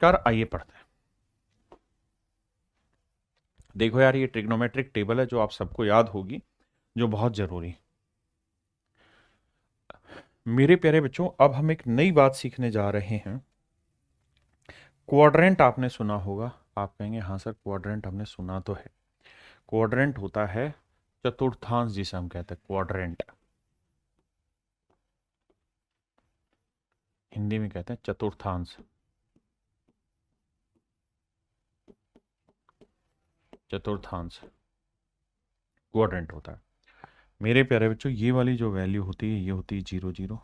कर आइए पढ़ते हैं। देखो यार, ये ट्रिग्नोमेट्रिक टेबल है जो आप सबको याद होगी, जो बहुत जरूरी है। मेरे प्यारे बच्चों, अब हम एक नई बात सीखने जा रहे हैं। क्वाड्रेंट आपने सुना होगा। आप कहेंगे हाँ सर, क्वाड्रेंट हमने सुना तो है। क्वाड्रेंट होता है चतुर्थांश, जिसे हम कहते हैं क्वाड्रेंट। हिंदी में कहते हैं चतुर्थांश। चतुर्थांश क्वाड्रेंट होता है। मेरे प्यारे बच्चों, ये वाली जो वैल्यू होती है, ये होती है 0 0।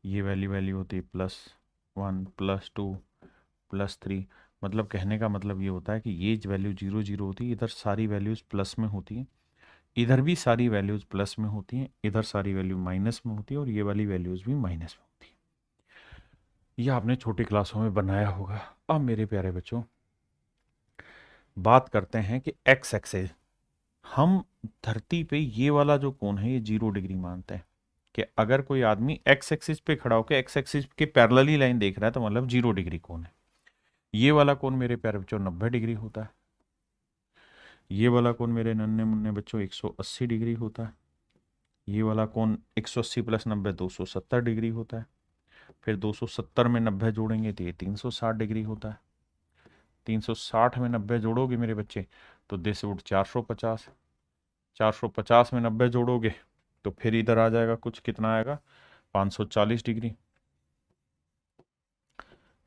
ये वैल्यू होती है +1 +2 +3। मतलब कहने का मतलब ये होता है कि ये वैल्यू 0 0 होती है, इधर सारी वैल्यूज प्लस में होती हैं, इधर भी सारी वैल्यूज प्लस में होती हैं, इधर सारी वैल्यू माइनस में होती है, और ये वाली वैल्यूज भी माइनस में होती है। ये आपने छोटी क्लासों में बनाया होगा। अब मेरे प्यारे बच्चों, बात करते हैं कि एक्स एक्सिस। हम धरती पे ये वाला जो कोण है, ये 0 डिग्री मानते हैं कि अगर कोई आदमी एक्स एक्सिस पे खड़ा होकर एक्स एक्सिस के पैरेलली लाइन देख रहा है तो मतलब 0 डिग्री कोण है। ये वाला कोण मेरे प्यारे बच्चों 90 डिग्री होता है। ये वाला कोण मेरे नन्हे मुन्ने बच्चों 180 डिग्री होता है। ये वाला कोण 180 + 90 270 डिग्री होता है। फिर 270 में 90 जोड़ेंगे तो ये 360 डिग्री होता है। 360 में 90 जोड़ोगे मेरे बच्चे तो दिस वुड 450। 450 में 90 जोड़ोगे तो फिर इधर आ जाएगा, कुछ कितना आएगा, 540 डिग्री।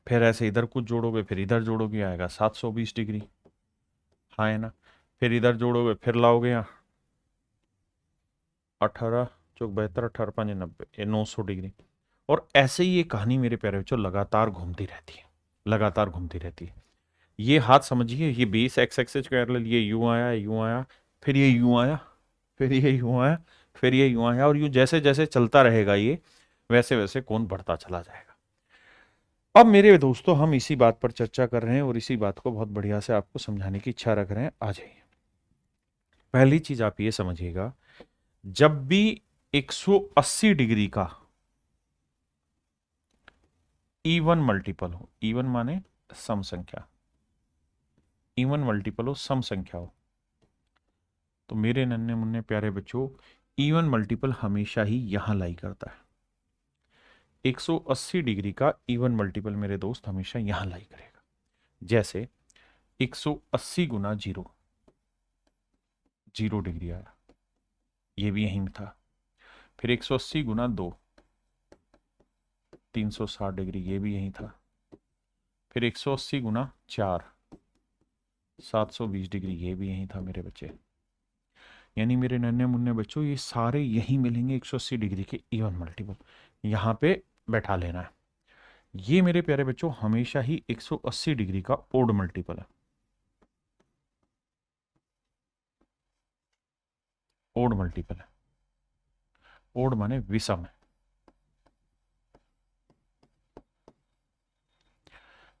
फिर ऐसे इधर कुछ जोड़ोगे, फिर इधर जोड़ोगे, आएगा 720 डिग्री। हाँ है ना। फिर इधर जोड़ोगे, फिर लाओगे यहाँ 18 चौक 72, 18 5 90, ये 900 डिग्री। और ऐसे ही ये कहानी मेरे प्यारे बच्चों लगातार घूमती रहती है, लगातार घूमती रहती है। ये हाथ समझिए, ये बेस एक्स एक्सिस पैरेलल, ये यूं आया, यूं आया, फिर ये यूं आया, फिर ये यूं आया, फिर ये यूं आया, और यूं जैसे जैसे चलता रहेगा ये, वैसे वैसे कोण बढ़ता चला जाएगा। अब मेरे दोस्तों, हम इसी बात पर चर्चा कर रहे हैं और इसी बात को बहुत बढ़िया से आपको समझाने की इच्छा रख रहे हैं। आ जाइए। पहली चीज आप ये समझिएगा, जब भी 180 डिग्री का इवन मल्टीपल हो, इवन माने सम संख्या, इवन मल्टीपल हो, सम संख्या हो, तो मेरे नन्हे मुन्ने प्यारे बच्चों, इवन मल्टीपल हमेशा ही यहां लाई करता है। 180 डिग्री का इवन मल्टीपल मेरे दोस्त हमेशा यहां लाई करेगा। जैसे 180 गुना 0, 0 डिग्री आया, ये भी यहीं में था। फिर 180 गुना 2, 360 डिग्री, ये भी यहीं था। फिर 180 गुना 4, 720 डिग्री, ये भी यहीं था मेरे बच्चे। यानी मेरे नन्हे मुन्ने बच्चों, ये सारे यहीं मिलेंगे 180 डिग्री के इवन मल्टीपल, यहाँ पे बैठा लेना है। ये मेरे प्यारे बच्चों हमेशा ही 180 डिग्री का ओड मल्टीपल है। ओड मल्टीपल है। ओड माने विषम है।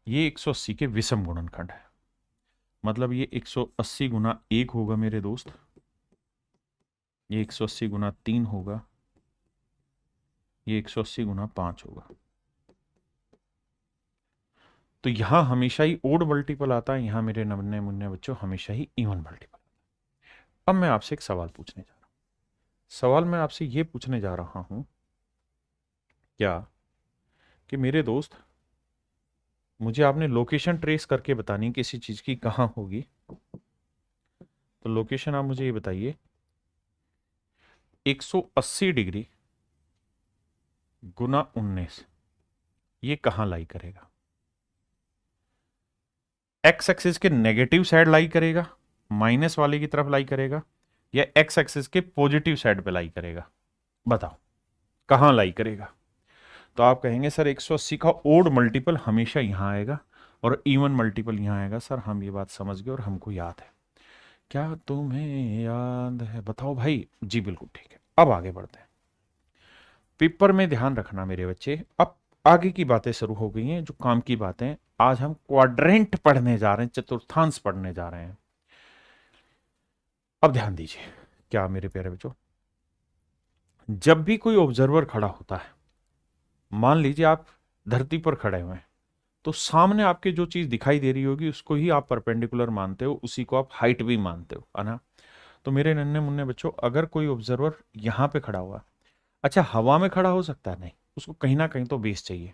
ये 180 के विषम गुणनखंड है। मतलब ये 180 गुना 1 होगा मेरे दोस्त, ये 180 गुना 3 होगा, ये 180 गुना 5 होगा। तो यहां हमेशा ही ओड मल्टीपल आता है, यहां मेरे नन्हे मुन्ने बच्चों हमेशा ही इवन मल्टीपल। अब मैं आपसे एक सवाल पूछने जा रहा हूं। सवाल मैं आपसे ये पूछने जा रहा हूं क्या, कि मेरे दोस्त, मुझे आपने लोकेशन ट्रेस करके बतानी किसी चीज की कहां होगी। तो लोकेशन आप मुझे ये बताइए, 180 डिग्री गुना 19, ये कहां लाई करेगा। एक्स एक्सिस के नेगेटिव साइड लाई करेगा, माइनस वाले की तरफ लाई करेगा, या एक्स एक्सिस के पॉजिटिव साइड पे लाई करेगा। बताओ कहां लाई करेगा। तो आप कहेंगे सर 180 का ओड मल्टीपल हमेशा यहां आएगा और इवन मल्टीपल यहां आएगा। सर हम ये बात समझ गए और हमको याद है। क्या तुम्हें याद है, बताओ भाई। जी बिल्कुल ठीक है। अब आगे बढ़ते हैं। पेपर में ध्यान रखना मेरे बच्चे, अब आगे की बातें शुरू हो गई हैं, जो काम की बातें। आज हम क्वाड्रेंट पढ़ने जा रहे हैं, चतुर्थांश पढ़ने जा रहे हैं। अब ध्यान दीजिए क्या मेरे प्यारे बच्चों, जब भी कोई ऑब्जर्वर खड़ा होता है, मान लीजिए आप धरती पर खड़े हुए हैं, तो सामने आपके जो चीज दिखाई दे रही होगी उसको ही आप परपेंडिकुलर मानते हो, उसी को आप हाइट भी मानते हो, है ना। तो मेरे नन्हे मुन्ने बच्चों, अगर कोई ऑब्जर्वर यहां पे खड़ा हुआ, अच्छा हवा में खड़ा हो सकता है? नहीं, उसको कहीं ना कहीं तो बेस चाहिए।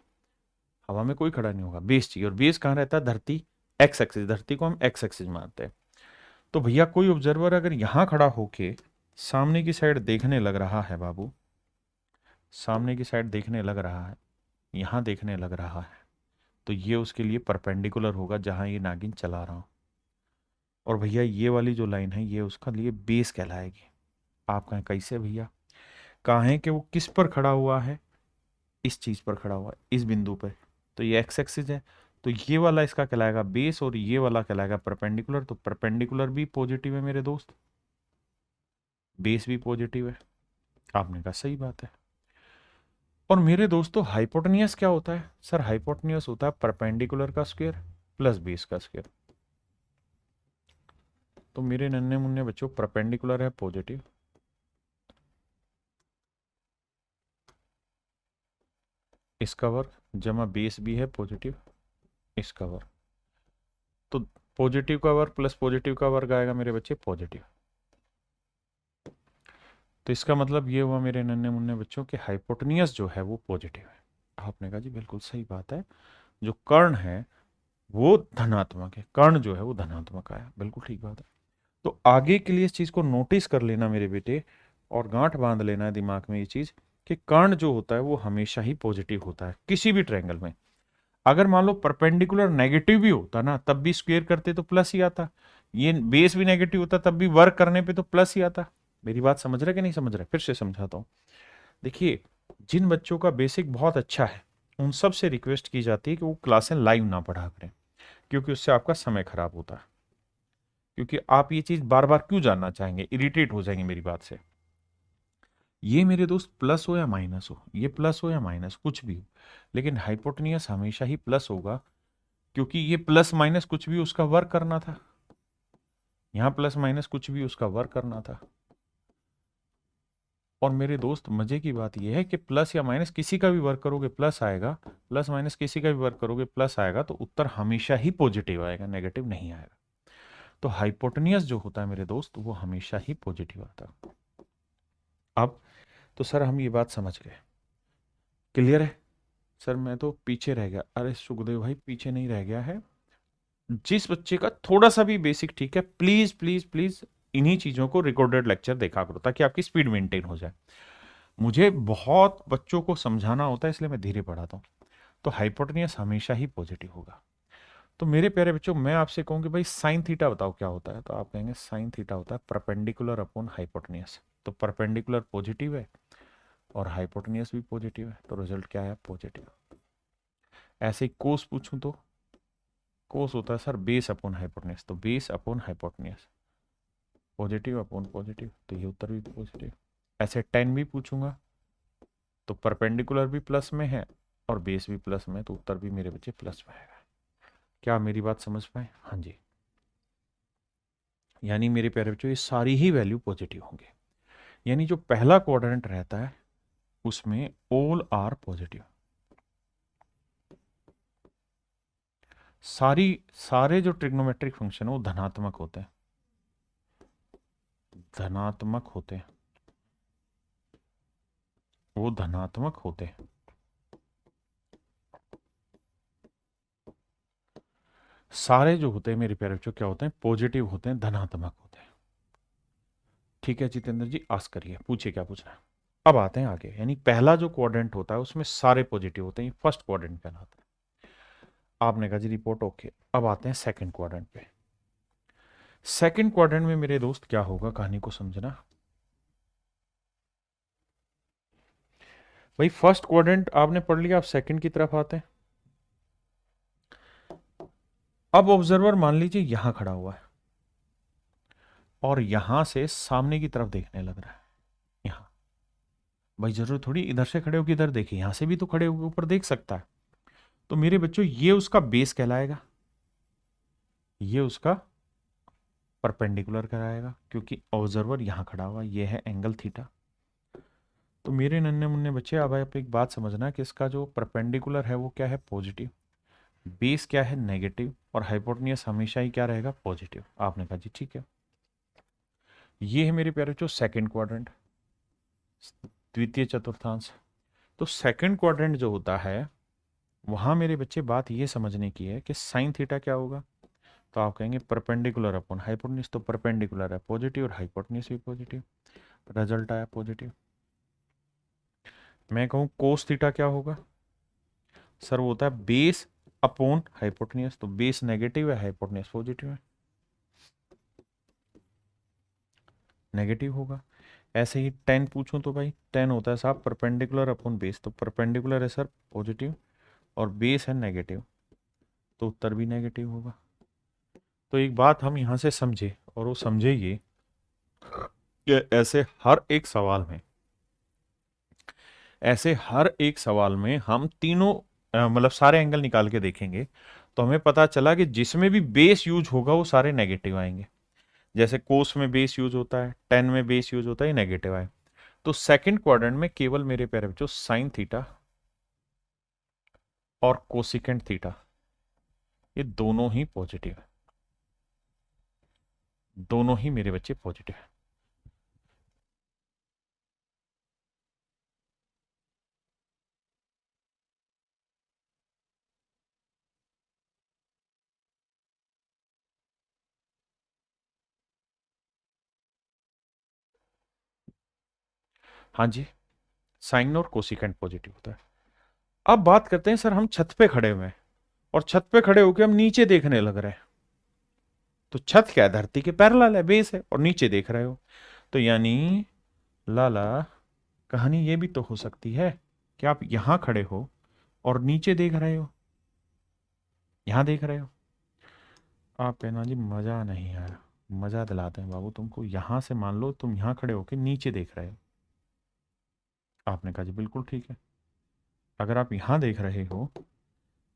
हवा में कोई खड़ा नहीं होगा, बेस चाहिए। और बेस कहाँ रहता है? धरती, एक्स एक्सिस, धरती को हम एक्स एक्सिस मानते हैं। तो भैया कोई ऑब्जर्वर अगर यहां खड़ा होके सामने की साइड देखने लग रहा है बाबू, सामने की साइड देखने लग रहा है, यहां देखने लग रहा है, तो ये उसके लिए परपेंडिकुलर होगा जहां ये नागिन चला रहा हूं। और भैया ये वाली जो लाइन है ये उसका लिए बेस कहलाएगी। आप कहें कैसे भैया? कहें कि वो किस पर खड़ा हुआ है? इस चीज पर खड़ा हुआ है, इस बिंदु पर। तो ये एक्स एक्सिस है, तो ये वाला इसका कहलाएगा बेस और ये वाला कहलाएगा परपेंडिकुलर। तो परपेंडिकुलर भी पॉजिटिव है मेरे दोस्त, बेस भी पॉजिटिव है। आपने कहा सही बात है। और मेरे दोस्तों हाइपोटेनियस क्या होता है? सर हाइपोटेनियस होता है परपेंडिकुलर का स्क्वायर प्लस बेस का स्क्वायर। तो मेरे नन्हे मुन्ने बच्चों, परपेंडिकुलर है पॉजिटिव, इसका वर्ग, जमा बेस भी है पॉजिटिव, इसका वर्ग। तो पॉजिटिव का वर्ग प्लस पॉजिटिव का वर्ग आएगा मेरे बच्चे पॉजिटिव। तो इसका मतलब ये हुआ मेरे नन्हे मुन्ने बच्चों के हाइपोटेनियस जो है वो पॉजिटिव है। आपने कहा जी बिल्कुल सही बात है, जो कर्ण है वो धनात्मक है, कर्ण जो है वो धनात्मक आया, बिल्कुल ठीक बात है। तो आगे के लिए इस चीज को नोटिस कर लेना मेरे बेटे, और गांठ बांध लेना है दिमाग में ये चीज कि कर्ण जो होता है वो हमेशा ही पॉजिटिव होता है किसी भी ट्रायंगल में। अगर मान लो परपेंडिकुलर नेगेटिव भी होता ना तब भी स्क्वायर करते तो प्लस ही आता, ये बेस भी नेगेटिव होता तब भी वर्क करने पे तो प्लस ही आता। मेरी बात समझ रहे कि नहीं समझ रहे? फिर से समझाता हूं। देखिए, जिन बच्चों का बेसिक बहुत अच्छा है उन सब से रिक्वेस्ट की जाती है कि वो क्लासें लाइव ना पढ़ा करें, क्योंकि उससे आपका समय खराब होता है। क्योंकि आप ये चीज बार बार क्यों जानना चाहेंगे, इरिटेट हो जाएंगे मेरी बात से। ये मेरे दोस्त प्लस हो या माइनस हो, ये प्लस हो या माइनस कुछ भी हो, लेकिन हाइपोटेनियस हमेशा ही प्लस होगा, क्योंकि ये प्लस माइनस कुछ भी उसका वर्क करना था, यहां प्लस माइनस कुछ भी उसका वर्क करना था। और मेरे दोस्त मजे की बात यह है कि प्लस या माइनस किसी का भी वर्क करोगे प्लस आएगा, प्लस माइनस किसी का भी वर्क करोगे प्लस आएगा, तो उत्तर हमेशा ही पॉजिटिव आएगा, नेगेटिव नहीं आएगा। तो हाइपोटेनियस जो होता है मेरे दोस्त वो हमेशा ही पॉजिटिव आता है। अब तो सर हम ये बात समझ गए, क्लियर है? सर मैं तो पीछे रह गया। अरे सुखदेव भाई पीछे नहीं रह गया है। जिस बच्चे का थोड़ा सा भी बेसिक ठीक है, प्लीज प्लीज प्लीज इन्हीं चीजों को रिकॉर्डेड लेक्चर देखा करो ताकि आपकी स्पीड मेंटेन हो जाए। मुझे बहुत बच्चों को समझाना होता है इसलिए मैं धीरे पढ़ाता हूँ। तो हाइपोटेनियस हमेशा ही पॉजिटिव होगा। तो मेरे प्यारे बच्चों, मैं आपसे कहूँ कि भाई साइन थीटा बताओ क्या होता है, तो आप कहेंगे साइन थीटा होता है परपेंडिकुलर अपॉन हाइपोटेनियस। तो परपेंडिकुलर पॉजिटिव है और हाइपोटेनियस भी पॉजिटिव है, तो रिजल्ट क्या है? पॉजिटिव। ऐसे ही कोस पूछूं तो कोस होता है सर बेस अपॉन हाइपोटेनियस, तो base upon hypotenuse, positive upon positive, तो ये उत्तर भी पॉजिटिव। ऐसे टेन भी पूछूंगा तो परपेंडिकुलर भी प्लस में है और बेस भी प्लस में, तो उत्तर भी मेरे बच्चे प्लस में आएगा। क्या मेरी बात समझ पाए? हाँ जी। यानी मेरे प्यारे बच्चों ये सारी ही वैल्यू पॉजिटिव होंगे। यानी जो पहला क्वाड्रेंट रहता है उसमें ऑल आर पॉजिटिव, सारे जो ट्रिग्नोमेट्रिक फंक्शन है वो धनात्मक होते हैं, धनात्मक होते हैं, वो धनात्मक होते हैं। सारे जो होते हैं मेरे प्यारे बच्चों क्या होते हैं? पॉजिटिव होते हैं, धनात्मक होते हैं। ठीक है जितेंद्र जी, आस्क करिए, पूछिए क्या पूछना है। अब आते हैं आगे, यानी पहला जो क्वाड्रेंट होता है उसमें सारे पॉजिटिव होते हैं, फर्स्ट क्वाड्रेंट कहलाता है। आपने कहा जी रिपोर्ट ओके। अब आते हैं सेकंड क्वाड्रेंट पे। सेकंड क्वाड्रेंट में मेरे दोस्त क्या होगा, कहानी को समझना। भाई फर्स्ट क्वाड्रेंट आपने पढ़ लिया, आप सेकंड की तरफ आते हैं। अब ऑब्जर्वर मान लीजिए यहां खड़ा हुआ है और यहां से सामने की तरफ देखने लग रहा है, यहां। भाई जरूरत थोड़ी इधर से खड़े होकर इधर देखे, यहां से भी तो खड़े होकर ऊपर देख सकता है। तो मेरे बच्चों ये उसका बेस कहलाएगा, ये उसका परपेंडिकुलर कराएगा, क्योंकि ऑब्जर्वर यहां खड़ा हुआ, ये है एंगल थीटा। तो मेरे नन्हे मुन्ने बच्चे, अब आप एक बात समझना कि इसका जो परपेंडिकुलर है वो क्या है, पॉजिटिव, बेस क्या है, नेगेटिव, और हाइपोटेन्यूज हमेशा ही क्या रहेगा, पॉजिटिव। आपने कहा जी ठीक है। ये है मेरे प्यारे बच्चों सेकंड क्वाड्रेंट, द्वितीय चतुर्थांश। तो सेकंड क्वाड्रेंट जो होता है वहां मेरे बच्चे बात ये समझने की है कि साइन थीटा क्या होगा। तो आप कहेंगे परपेंडिकुलर अपॉन हाइपोटेन्यूज, तो परपेंडिकुलर है पॉजिटिव और हाइपोटेन्यूज भी पॉजिटिव, रिजल्ट आया पॉजिटिव। मैं कहूं कोस थीटा क्या होगा, सर वो होता है बेस अपॉन हाइपोटेन्यूज, तो बेस नेगेटिव है, हाइपोटेन्यूज पॉजिटिव है, नेगेटिव होगा। ऐसे ही टेन पूछूं तो भाई टेन होता है साहब परपेंडिकुलर अपॉन बेस, तो परपेंडिकुलर है सर पॉजिटिव और बेस है नेगेटिव, तो उत्तर भी नेगेटिव होगा। तो एक बात हम यहां से समझे, और वो समझे ये कि ऐसे हर एक सवाल में, ऐसे हर एक सवाल में हम तीनों मतलब सारे एंगल निकाल के देखेंगे, तो हमें पता चला कि जिसमें भी बेस यूज होगा वो सारे नेगेटिव आएंगे। जैसे कोस में बेस यूज होता है, टेन में बेस यूज होता है, नेगेटिव आए। तो सेकंड क्वाड्रेंट में केवल मेरे प्यारे बच्चों साइन थीटा और कोसिकेंट थीटा ये दोनों ही पॉजिटिव है, दोनों ही मेरे बच्चे पॉजिटिव है। हाँ जी, साइन और कोसिकेंट पॉजिटिव होता है। अब बात करते हैं सर, हम छत पे खड़े हुए हैं और छत पे खड़े होकर हम नीचे देखने लग रहे हैं, तो छत क्या है, धरती के पैरेलल है, बेस है, और नीचे देख रहे हो, तो यानी लाला कहानी ये भी तो हो सकती है कि आप यहां खड़े हो और नीचे देख रहे हो, यहां देख रहे हो। आप कहना जी मजा नहीं आया, मजा दिलाते हैं बाबू तुमको। यहां से मान लो तुम यहां खड़े होकर नीचे देख रहे हो, आपने कहा जी बिल्कुल ठीक है। अगर आप यहां देख रहे हो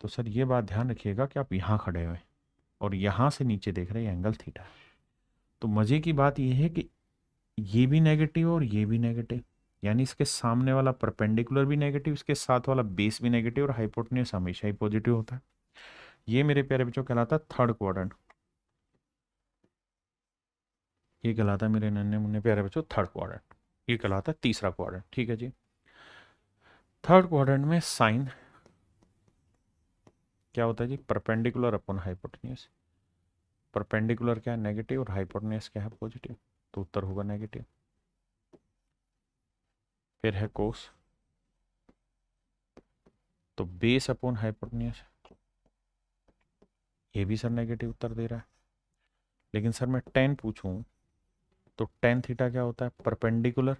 तो सर ये बात ध्यान रखिएगा कि आप यहां खड़े हुए और यहां से नीचे देख रहे हैं, एंगल थीटा। तो मजे की बात यह है कि ये भी नेगेटिव और ये भी नेगेटिव, यानी इसके सामने वाला परपेंडिकुलर भी नेगेटिव, इसके साथ वाला बेस भी नेगेटिव, और हाइपोटेन्यूज हमेशा ही पॉजिटिव होता है। ये मेरे प्यारे बच्चों कहलाता है थर्ड क्वाड्रेंट, ये कहलाता है मेरे नन्हे मुन्ने प्यारे बच्चों थर्ड क्वाड्रेंट, ये कहलाता है तीसरा क्वाड्रेंट। ठीक है जी। थर्ड क्वाड्रेंट में साइन क्या होता है जी, परपेंडिकुलर अपॉन हाइपोटेन्यूज। परपेंडिकुलर क्या है, नेगेटिव, और हाइपोटेन्यूज क्या है, पॉजिटिव, तो उत्तर होगा नेगेटिव। फिर है कोस, तो बेस अपॉन हाइपोटेन्यूज, ये भी सर नेगेटिव उत्तर दे रहा है। लेकिन सर मैं टेन पूछूं तो टेन थीटा क्या होता है, परपेंडिकुलर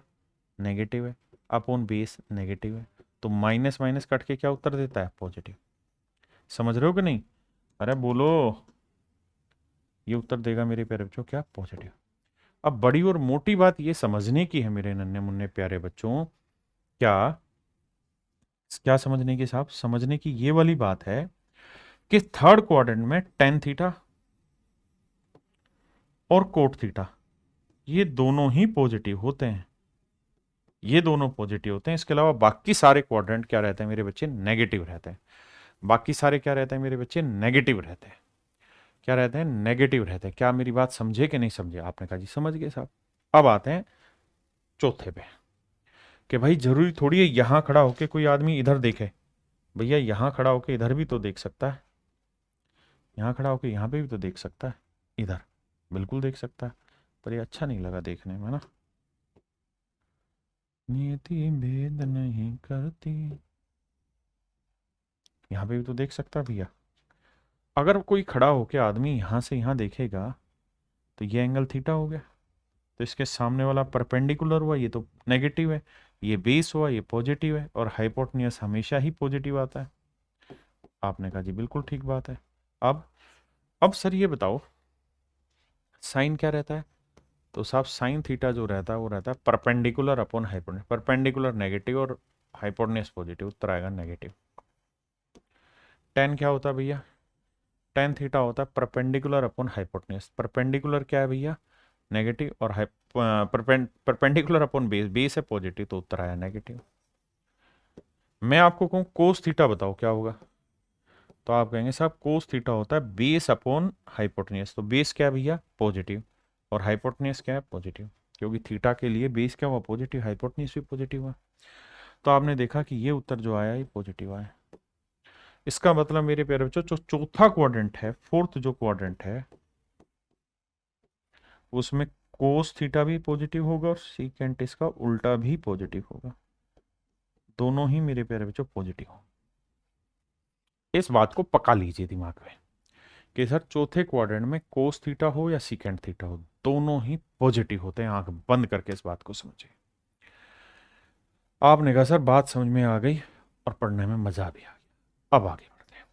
नेगेटिव है, अपॉन बेस नेगेटिव है, तो माइनस माइनस कट के क्या उत्तर देता है, पॉजिटिव। समझ रहे हो कि नहीं, अरे बोलो। ये उत्तर देगा मेरे प्यारे बच्चों क्या, पॉजिटिव। अब बड़ी और मोटी बात ये समझने की है मेरे नन्हे मुन्ने प्यारे बच्चों, क्या क्या समझने की साहब, समझने की ये वाली बात है कि थर्ड क्वाड्रेंट में टेन थीटा और कोट थीटा ये दोनों ही पॉजिटिव होते हैं, ये दोनों पॉजिटिव होते हैं। इसके अलावा बाकी सारे क्वाड्रेंट क्या रहते हैं मेरे बच्चे, नेगेटिव रहते हैं। बाकी सारे क्या रहते हैं मेरे बच्चे, नेगेटिव रहते हैं। क्या रहते हैं, नेगेटिव रहते हैं। क्या मेरी बात समझे कि नहीं समझे, आपने कहा जी समझ गए साहब। अब आते हैं चौथे पे, कि भाई जरूरी थोड़ी है यहां खड़ा होके कोई आदमी इधर देखे, भैया यहां खड़ा होके इधर भी तो देख सकता है, यहां खड़ा होके यहां पे भी तो देख सकता है, इधर बिल्कुल देख सकता है, पर ये अच्छा नहीं लगा देखने में ना, नियति भेद नहीं करती, यहां पे भी तो देख सकता है भैया। अगर कोई खड़ा होके आदमी यहां से यहां देखेगा तो ये एंगल थीटा हो गया, तो इसके सामने वाला परपेंडिकुलर हुआ, ये तो नेगेटिव है, ये बेस हुआ, ये पॉजिटिव है, और हाइपोटेन्यूज हमेशा ही पॉजिटिव आता है। आपने कहा जी बिल्कुल ठीक बात है। अब सर ये बताओ साइन क्या रहता है, तो साहब साइन थीटा जो रहता है वो रहता है perpendicular upon hypotenuse, perpendicular negative और हाइपोटेन्यूज पॉजिटिव, उत्तर आएगा नेगेटिव। टेन क्या होता है भैया, टेन थीटा होता है परपेंडिकुलर अपॉन हाइपोटेन्यूज, परपेंडिकुलर क्या है भैया, नेगेटिव, और परपेंडिकुलर अपॉन बेस, बेस है पॉजिटिव तो उत्तर आया नेगेटिव। मैं आपको कहूं कोस थीटा बताओ क्या होगा, तो आप कहेंगे साहब कोस थीटा होता है बेस अपॉन हाइपोटेन्यूज। तो बेस क्या है भैया, पॉजिटिव, और हाइपोटेन्यूज क्या है, पॉजिटिव, क्योंकि थीटा के लिए बेस क्या हुआ, पॉजिटिव, हाइपोटेन्यूज भी पॉजिटिव हुआ। तो आपने देखा कि ये उत्तर जो आया ये पॉजिटिव आया। इसका मतलब मेरे प्यारे बच्चों जो चौथा क्वाड्रेंट है, फोर्थ जो क्वाड्रेंट है, उसमें कोस थीटा भी पॉजिटिव होगा और सीकेंट इसका उल्टा भी पॉजिटिव होगा, दोनों ही मेरे प्यारे बच्चों पॉजिटिव हो। इस बात को पका लीजिए दिमाग में कि सर चौथे क्वाड्रेंट में कोस थीटा हो या सीकेंट थीटा हो, दोनों ही पॉजिटिव होते हैं। आंख बंद करके इस बात को समझिए। आपने कहा सर बात समझ में आ गई और पढ़ने में मजा भी आ गया। अब आगे बढ़ते हैं।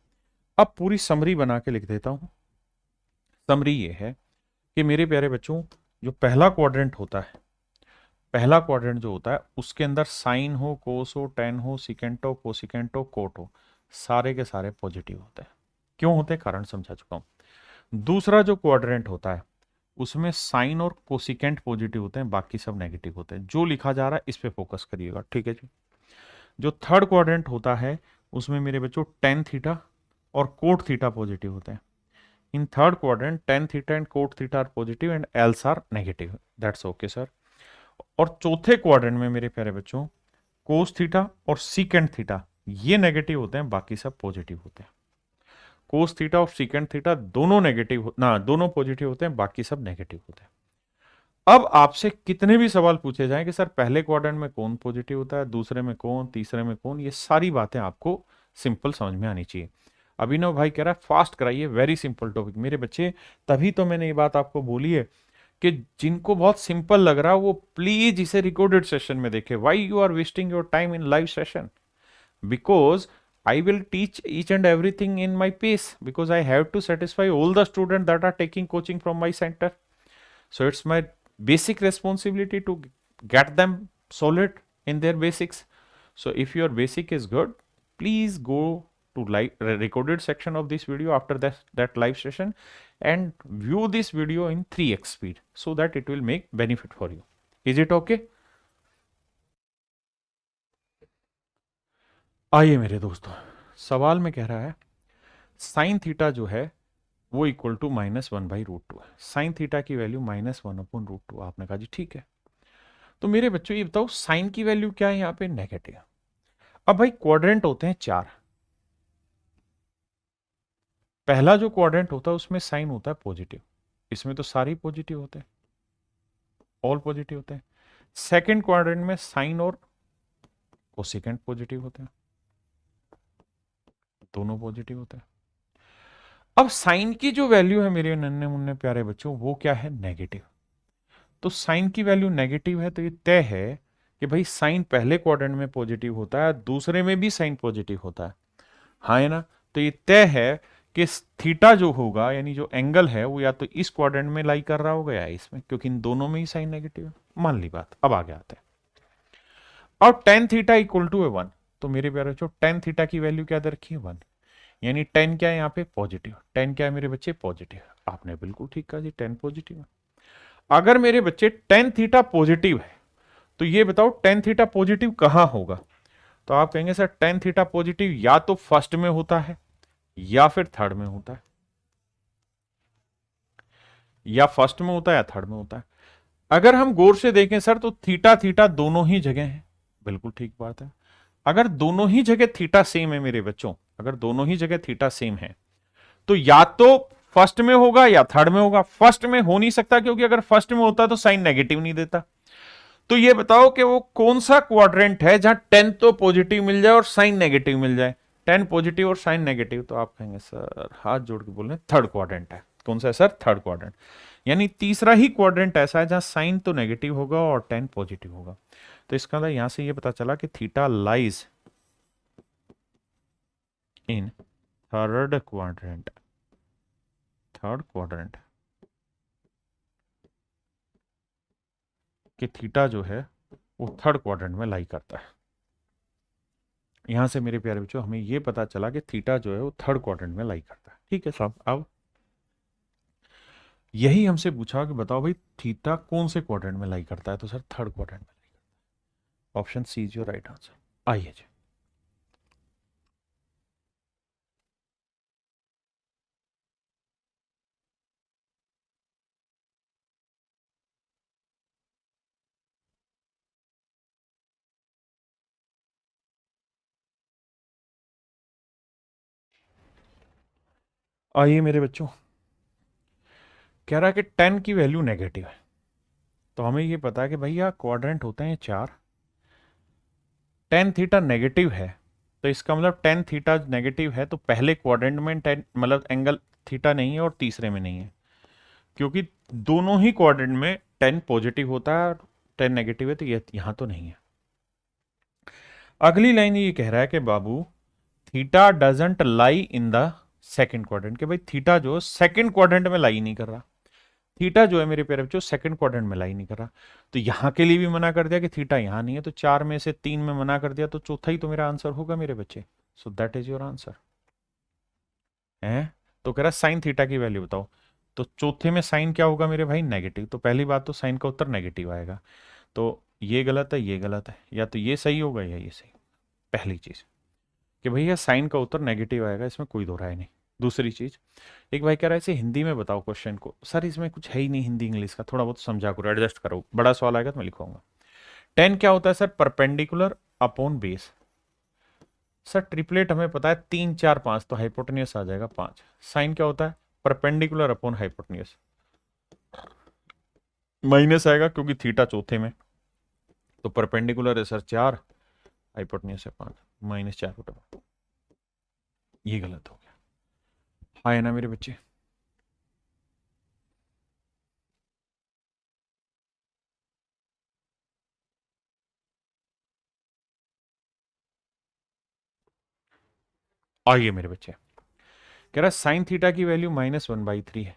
अब पूरी समरी बना के लिख देता हूं। समरी ये है कि मेरे प्यारे बच्चों जो पहला क्वाड्रेंट होता है, पहला क्वाड्रेंट जो होता है उसके अंदर साइन हो, कोस हो, टेन हो, सिकेंट हो, कोसिकेंट हो, कोट हो, सारे के सारे पॉजिटिव होते हैं। क्यों होते हैं कारण समझा चुका हूं। दूसरा जो क्वाड्रेंट होता है उसमें साइन और कोसिकेंट पॉजिटिव होते हैं, बाकी सब नेगेटिव होते हैं। जो लिखा जा रहा है इस पे फोकस करिएगा, ठीक है जी। जो थर्ड क्वाड्रेंट होता है उसमें मेरे बच्चों टेन थीटा और कोट थीटा पॉजिटिव होते हैं। In third quadrant tan theta and cot theta are positive and else are negative, that's okay sir. और चौथे क्वाड्रेंट में मेरे प्यारे बच्चों कोस थीटा और सीकेंट थीटा ये नेगेटिव होते हैं, बाकी सब पॉजिटिव होते हैं। कोस थीटा और सीकेंट थीटा दोनों नेगेटिव ना, दोनों पॉजिटिव होते हैं, बाकी सब नेगेटिव होते हैं। अब आपसे कितने भी सवाल पूछे जाएं कि सर पहले क्वाड्रेंट में कौन पॉजिटिव होता है, दूसरे में कौन, तीसरे में कौन, ये सारी बातें आपको सिंपल समझ में आनी चाहिए। अभिनव भाई कह रहा है फास्ट कराइए, वेरी सिंपल टॉपिक मेरे बच्चे। तभी तो मैंने ये बात आपको बोली है कि जिनको बहुत सिंपल लग रहा है वो प्लीज इसे रिकॉर्डेड सेशन में देखें। Why you are wasting your time in live session? Because I will teach each and everything in my pace, because I have to satisfy all the students that are taking coaching from my center. So it's my basic responsibility to get them solid in their basics. So if your basic is good, please go to live recorded section of this video after that live session and view this video in 3x speed so that it will make benefit for you. Is it okay? आइए मेरे दोस्तों, सवाल में कह रहा है sine theta जो है वो इक्वल टू -1/√2 है। साइन थीटा की वैल्यू -1/√2। आपने कहा जी ठीक है। तो मेरे बच्चों ये बताओ साइन की वैल्यू क्या है यहाँ पे, नेगेटिव। अब भाई क्वाड्रेंट होते हैं चार, पहला जो क्वाड्रेंट होता है उसमें साइन होता है पॉजिटिव, इसमें तो सारे पॉजिटिव होते हैं, ऑल पॉजिटिव होते हैं। सेकेंड क्वाड्रेंट में साइन और कोसेकेंट पॉजिटिव होते हैं, दोनों पॉजिटिव होते हैं। अब साइन की जो वैल्यू है मेरे नन्हे मुन्ने प्यारे बच्चों वो क्या है, नेगेटिव। तो साइन की वैल्यू नेगेटिव है तो ये तय है कि भाई साइन पहले क्वाड्रेंट में पॉजिटिव होता है, दूसरे में भी साइन पॉजिटिव होता है, हाँ है ना। तो ये तय है कि थीटा जो होगा यानी जो एंगल है वो या तो इस क्वाड्रेंट में लाई कर रहा होगा या इसमें, क्योंकि इन दोनों में ही साइन नेगेटिव है। मान ली बात, अब आगे आते हैं। और टेन थीटा इक्वल टू 1, तो मेरे प्यारे बच्चों टेन थीटा की वैल्यू क्या दे रखी है, 1। यानी टेन क्या है यहाँ पे, पॉजिटिव। टेन क्या है मेरे बच्चे, पॉजिटिव। आपने बिल्कुल ठीक कहा जी, टेन पॉजिटिव है। अगर मेरे बच्चे टेन थीटा पॉजिटिव है तो ये बताओ टेन थीटा पॉजिटिव कहां होगा। तो आप कहेंगे सर टेन थीटा पॉजिटिव या तो फर्स्ट में होता है या फिर थर्ड में होता है, या फर्स्ट में होता है या थर्ड में होता है। अगर हम गौर से देखें सर तो थीटा थीटा दोनों ही जगह है, बिल्कुल ठीक बात है। अगर दोनों ही जगह थीटा सेम है मेरे बच्चों, अगर दोनों ही जगह थीटा सेम है तो या तो फर्स्ट में होगा या थर्ड में होगा। फर्स्ट में हो नहीं सकता क्योंकि अगर फर्स्ट में होता तो साइन नेगेटिव नहीं देता। तो ये बताओ कि वो कौन सा क्वाड्रेंट है जहां टेन तो पॉजिटिव मिल जाए और साइन नेगेटिव मिल जाए, टेन पॉजिटिव और साइन नेगेटिव। तो आप कहेंगे सर हाथ जोड़ के बोल रहे हैं थर्ड क्वाड्रेंट है। कौन सा है सर, थर्ड क्वाड्रेंट। यानी तीसरा ही क्वाड्रेंट ऐसा है जहां साइन तो नेगेटिव होगा और टेन पॉजिटिव होगा। तो इसका मतलब यहां से ये पता चला कि theta lies in third quadrant, third quadrant. कि थीटा जो है वो थर्ड क्वाड्रेंट में लाई करता है। यहां से मेरे प्यारे बच्चों हमें यह पता चला कि थीटा जो है वो थर्ड क्वाड्रेंट में लाई करता है। ठीक है साहब। अब यही हमसे पूछा कि बताओ भाई थीटा कौन से क्वाड्रेंट में लाई करता है, तो सर थर्ड क्वाड्रेंट में। Option C is your right answer. आइए जी। आइए मेरे बच्चों, कह रहा है कि 10 की वैल्यू नेगेटिव है। तो हमें ये पता है कि भैया क्वाड्रेंट होते हैं चार, 10 थीटा नेगेटिव है, तो इसका मतलब 10 थीटा नेगेटिव है तो पहले क्वाड्रेंट में 10 मतलब एंगल थीटा नहीं है और तीसरे में नहीं है, क्योंकि दोनों ही क्वाड्रेंट में 10 पॉजिटिव होता है और 10 नेगेटिव है, तो ये यहां तो नहीं है। अगली लाइन ये कह रहा है कि बाबू theta doesn't lie in the second quadrant, के भाई थीटा जो सेकंड क्वाड्रेंट में लाई नहीं कर रहा। थीटा जो है मेरे प्यारे बच्चों सेकंड क्वाड्रेंट में लाई नहीं कर रहा, तो यहां के लिए भी मना कर दिया कि थीटा यहां नहीं है, तो चार में से तीन में मना कर दिया, तो चौथा ही तो मेरा आंसर होगा मेरे बच्चे। So that is your answer है। तो कह रहा साइन थीटा की वैल्यू बताओ, तो चौथे में साइन क्या होगा मेरे भाई, नेगेटिव, तो पहली बात तो साइन का उत्तर नेगेटिव आएगा, तो ये गलत है, ये गलत है, या तो ये सही होगा या ये सही। पहली चीज कि भैया साइन का उत्तर नेगेटिव आएगा, इसमें कोई दो राय नहीं। दूसरी चीज, एक भाई कह रहा है इसे हिंदी में बताओ क्वेश्चन को, सर इसमें कुछ है ही नहीं हिंदी इंग्लिश का, थोड़ा बहुत समझा करो, एडजस्ट करो, बड़ा सवाल आएगा तो मैं लिखूंगा। 10 क्या होता है sir, perpendicular upon base. Sir triplet हमें पता है 3 4 5, तो हाइपोटेन्यूस आ जाएगा 5। साइन क्या होता है, परपेंडिकुलर अपॉन हाइपोटेन्यूस, माइनस आएगा क्योंकि थीटा चौथे में, तो परपेंडिकुलर है सर 4, हाइपोटेन्यूस है 5, -4/5। ये गलत हो गया। हाँ है ना मेरे बच्चे। आइए मेरे बच्चे, कह रहा साइन थीटा की वैल्यू -1/3 है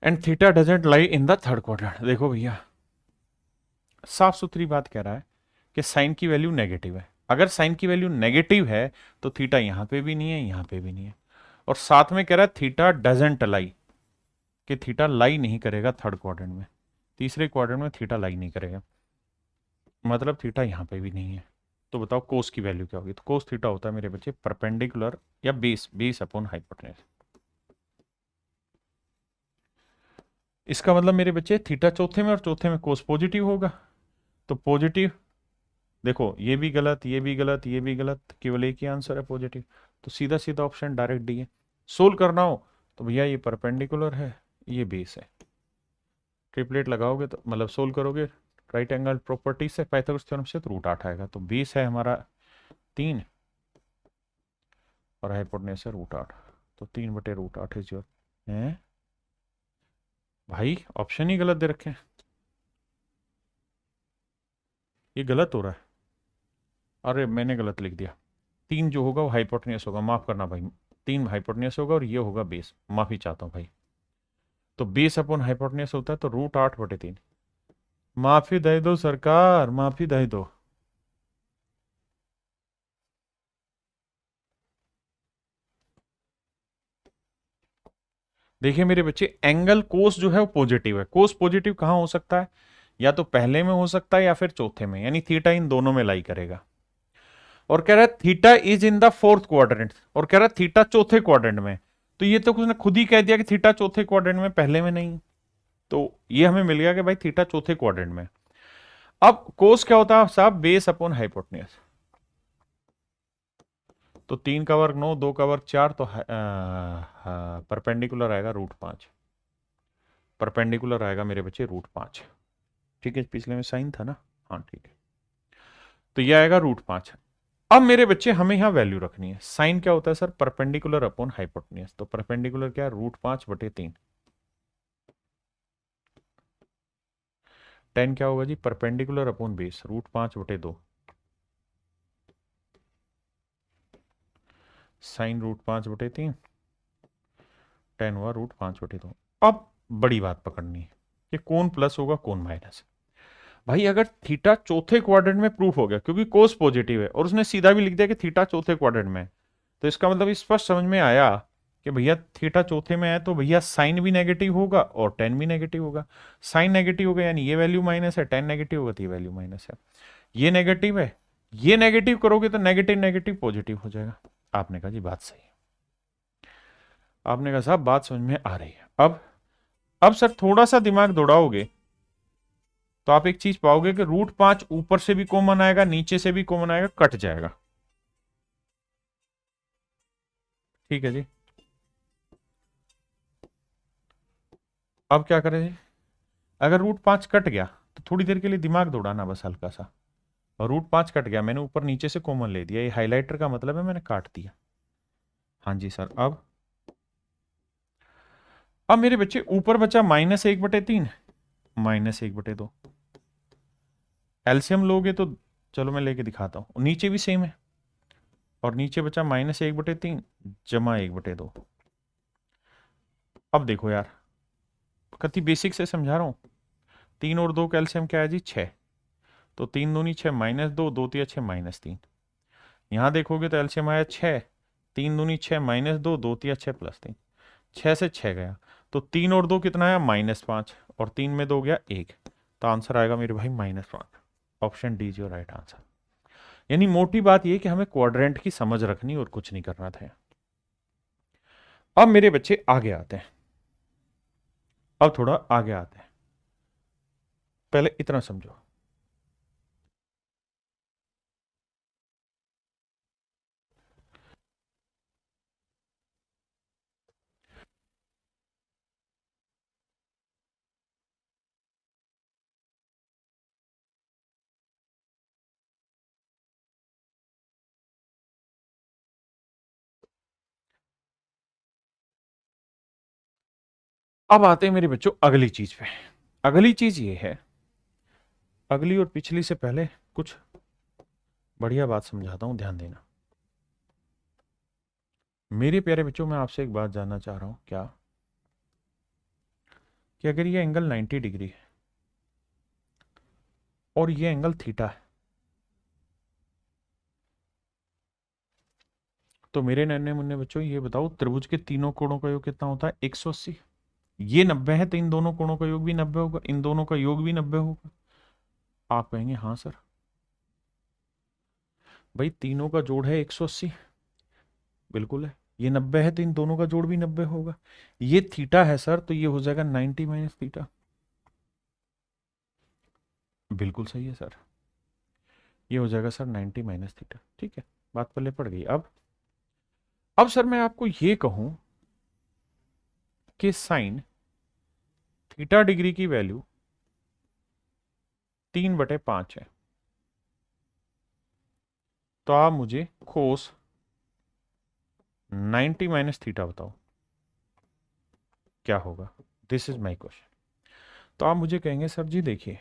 and theta doesn't lie in the third quadrant. देखो भैया साफ सुथरी बात कह रहा है कि साइन की वैल्यू नेगेटिव है, अगर साइन की वैल्यू नेगेटिव है तो थीटा यहां पे भी नहीं है, यहां पे भी नहीं है, और साथ में कह रहा है थीटा डजेंट लाई, कि थीटा लाई नहीं करेगा थर्ड क्वाड्रेंट में, तीसरे क्वाड्रेंट में थीटा लाई नहीं करेगा, मतलब थीटा यहां पे भी नहीं है। तो बताओ कोस की वैल्यू क्या होगी, तो कोस थीटा होता है मेरे बच्चे परपेंडिकुलर या बेस, बेस अपॉन हाइपोटेन्यूस। इसका मतलब मेरे बच्चे थीटा चौथे में और चौथे में कोस पॉजिटिव होगा, तो पॉजिटिव, देखो ये भी गलत, ये भी गलत, ये भी गलत, केवल एक ही आंसर है पॉजिटिव, तो सीधा सीधा ऑप्शन डायरेक्ट डी है। सोल्व करना हो तो भैया ये परपेंडिकुलर है, ये बेस है, ट्रिपलेट लगाओगे तो मतलब सोल्व करोगे राइट एंगल प्रॉपर्टी से, पाइथागोरस थ्योरम से, तो √8 आएगा, तो बेस है हमारा 3 और हाइपोटेन्यूस है √8, तो 3/√8 इज योर है। भाई ऑप्शन ही गलत दे रखे हैं, ये गलत हो रहा है, अरे मैंने गलत लिख दिया, 3 जो होगा वो हाइपोटेन्यूस होगा, माफ करना भाई, 3 हाइपोटेन्यूस होगा और ये होगा बेस, माफी चाहता हूँ भाई, तो बेस अपॉन हाइपोटेन्यूस होता है, तो √8/3। माफी दे दो सरकार, माफी दे दो। देखिए मेरे बच्चे एंगल कोस जो है वो पॉजिटिव है, कोस पॉजिटिव कहां हो सकता है, या तो पहले में हो सकता है या फिर चौथे में, यानी थीटा इन दोनों में लाई करेगा, और कह रहा है theta is in the fourth quadrant, और कह रहा है थीटा चौथे क्वाड्रेंट में, तो ये तो उसने खुद ही कह दिया कि थीटा चौथे क्वाड्रेंट में, पहले में नहीं, तो ये हमें मिल गया कि भाई थीटा चौथे क्वाड्रेंट में। अब कोस क्या होता है साहब, बेस अपॉन हाइपोटेन्यूस, तो 3 का वर्ग 9, 2 का वर्ग 4, तो परपेंडिकुलर आएगा √5, परपेंडिकुलर आएगा मेरे बच्चे √5। ठीक है, पिछले में साइन था ना, हाँ ठीक है, तो ये आएगा √5। अब मेरे बच्चे हमें यहां वैल्यू रखनी है, साइन क्या होता है सर, परपेंडिकुलर अपॉन हाइपोटेन्यूस, तो परपेंडिकुलर क्या है, √5/3। 10 क्या होगा जी, परपेंडिकुलर अपॉन बेस, √5/2, साइन √5/3, 10 हुआ √5/2। अब बड़ी बात पकड़नी है कि कौन प्लस होगा कौन माइनस। भाई अगर थीटा चौथे क्वाड्रेंट में प्रूफ हो गया, क्योंकि कोस पॉजिटिव है और उसने सीधा भी लिख दिया कि थीटा चौथे क्वाड्रेंट में, तो इसका मतलब स्पष्ट समझ में आया कि भैया थीटा चौथे में है तो भैया साइन भी नेगेटिव होगा और टेन भी नेगेटिव होगा। साइन नेगेटिव होगा यानी ये वैल्यू माइनस है, टेन नेगेटिव होगा तो ये वैल्यू माइनस है। ये नेगेटिव है, ये नेगेटिव करोगे तो नेगेटिव नेगेटिव पॉजिटिव हो जाएगा। आपने कहा जी बात सही है। आपने कहा साहब बात समझ में आ रही है। अब सर थोड़ा सा दिमाग दौड़ाओगे तो आप एक चीज पाओगे कि √5 ऊपर से भी कॉमन आएगा, नीचे से भी कॉमन आएगा, कट जाएगा। ठीक है जी। अब क्या करें जी, अगर √5 कट गया तो थोड़ी देर के लिए दिमाग दौड़ाना बस हल्का सा। और √5 कट गया, मैंने ऊपर नीचे से कॉमन ले दिया, ये हाइलाइटर का मतलब है मैंने काट दिया। हाँ जी सर। अब मेरे बच्चे ऊपर बचा -1/3, -1/2। एलसीएम लोगे तो चलो मैं लेके दिखाता हूं, नीचे भी सेम है और नीचे बचा -1/3 जमा 1/2। अब देखो यार कति बेसिक से समझा रहा हूं। 3 और 2 का एलसीएम क्या है जी 6, तो 3 दूनी 6 -2, 2 तिया 6 -3। यहां देखोगे तो एलसीएम आया 6, 3 दूनी 6 -2, 2 तिया 6 +3, 6 से 6 गया तो 3 और 2 कितना आया -5 और 3 में 2 गया 1, तो आंसर आएगा मेरे भाई -5। Option D is your right answer. यानी मोटी बात यह कि हमें क्वाड्रेंट की समझ रखनी और कुछ नहीं करना था। अब मेरे बच्चे आगे आते हैं, अब थोड़ा आगे आते हैं, पहले इतना समझो। अब आते हैं मेरे बच्चों अगली चीज पे। अगली चीज ये है, अगली और पिछली से पहले कुछ बढ़िया बात समझाता हूं, ध्यान देना। मेरे प्यारे बच्चों मैं आपसे एक बात जानना चाह रहा हूं, क्या कि अगर ये एंगल 90 डिग्री है और ये एंगल थीटा है, तो मेरे नन्हे मुन्ने बच्चों ये बताओ त्रिभुज के तीनों कोणों का योग कितना होता है 180। ये 90 है तो इन दोनों कोणों का योग भी 90 होगा, इन दोनों का योग भी 90 होगा। आप कहेंगे हाँ सर, भाई तीनों का जोड़ है 180, बिल्कुल है। ये 90 है तो इन दोनों का जोड़ भी 90 होगा। ये थीटा है सर तो ये हो जाएगा 90 माइनस थीटा। बिल्कुल सही है सर, ये हो जाएगा सर 90 माइनस थीटा। ठीक है, बात पल्ले पड़ गई। अब सर मैं आपको ये कहूं कि साइन थीटा डिग्री की वैल्यू 3/5 है, तो आप मुझे कोस 90 माइनस थीटा बताओ क्या होगा। This is my question. तो आप मुझे कहेंगे सर जी देखिए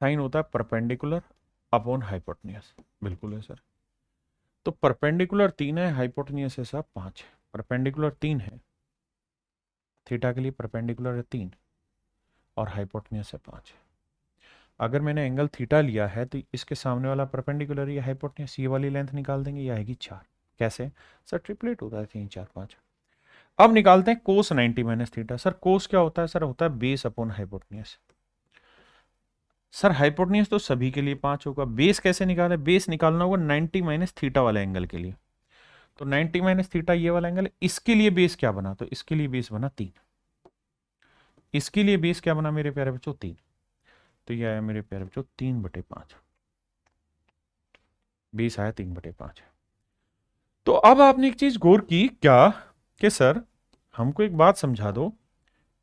साइन होता है परपेंडिकुलर अपॉन हाइपोटेन्यूज। बिल्कुल है सर। तो परपेंडिकुलर 3 है, हाइपोटेन्यूज है साहब 5 है। परपेंडिकुलर 3 है, थीटा के लिए परपेंडिकुलर है 3 और हाइपोटेन्यूज है 5। अगर मैंने एंगल थीटा लिया है तो इसके सामने वाला परपेंडिकुलर या हाइपोटेन्यूज ये वाली लेंथ निकाल देंगे, ये आएगी 4। कैसे सर, ट्रिपलेट होता है 3 4 5। अब निकालते हैं कोस 90 माइनस थीटा। सर कोस क्या होता है सर, होता है base upon hypotenuse. Sir hypotenuse तो सभी के लिए 5 होगा, बेस कैसे निकाले, बेस निकालना होगा 90 माइनस थीटा वाले एंगल के लिए। तो 90 माइनस थीटा ये वाला एंगल है, इसके लिए बेस क्या बना, तो इसके लिए बेस बना 3। इसके लिए बेस क्या बना मेरे प्यारे बच्चों 3। तो ये आया मेरे प्यारे बच्चों 3/5, बेस आया 3/5। तो अब आपने एक चीज गौर की क्या कि सर हमको एक बात समझा दो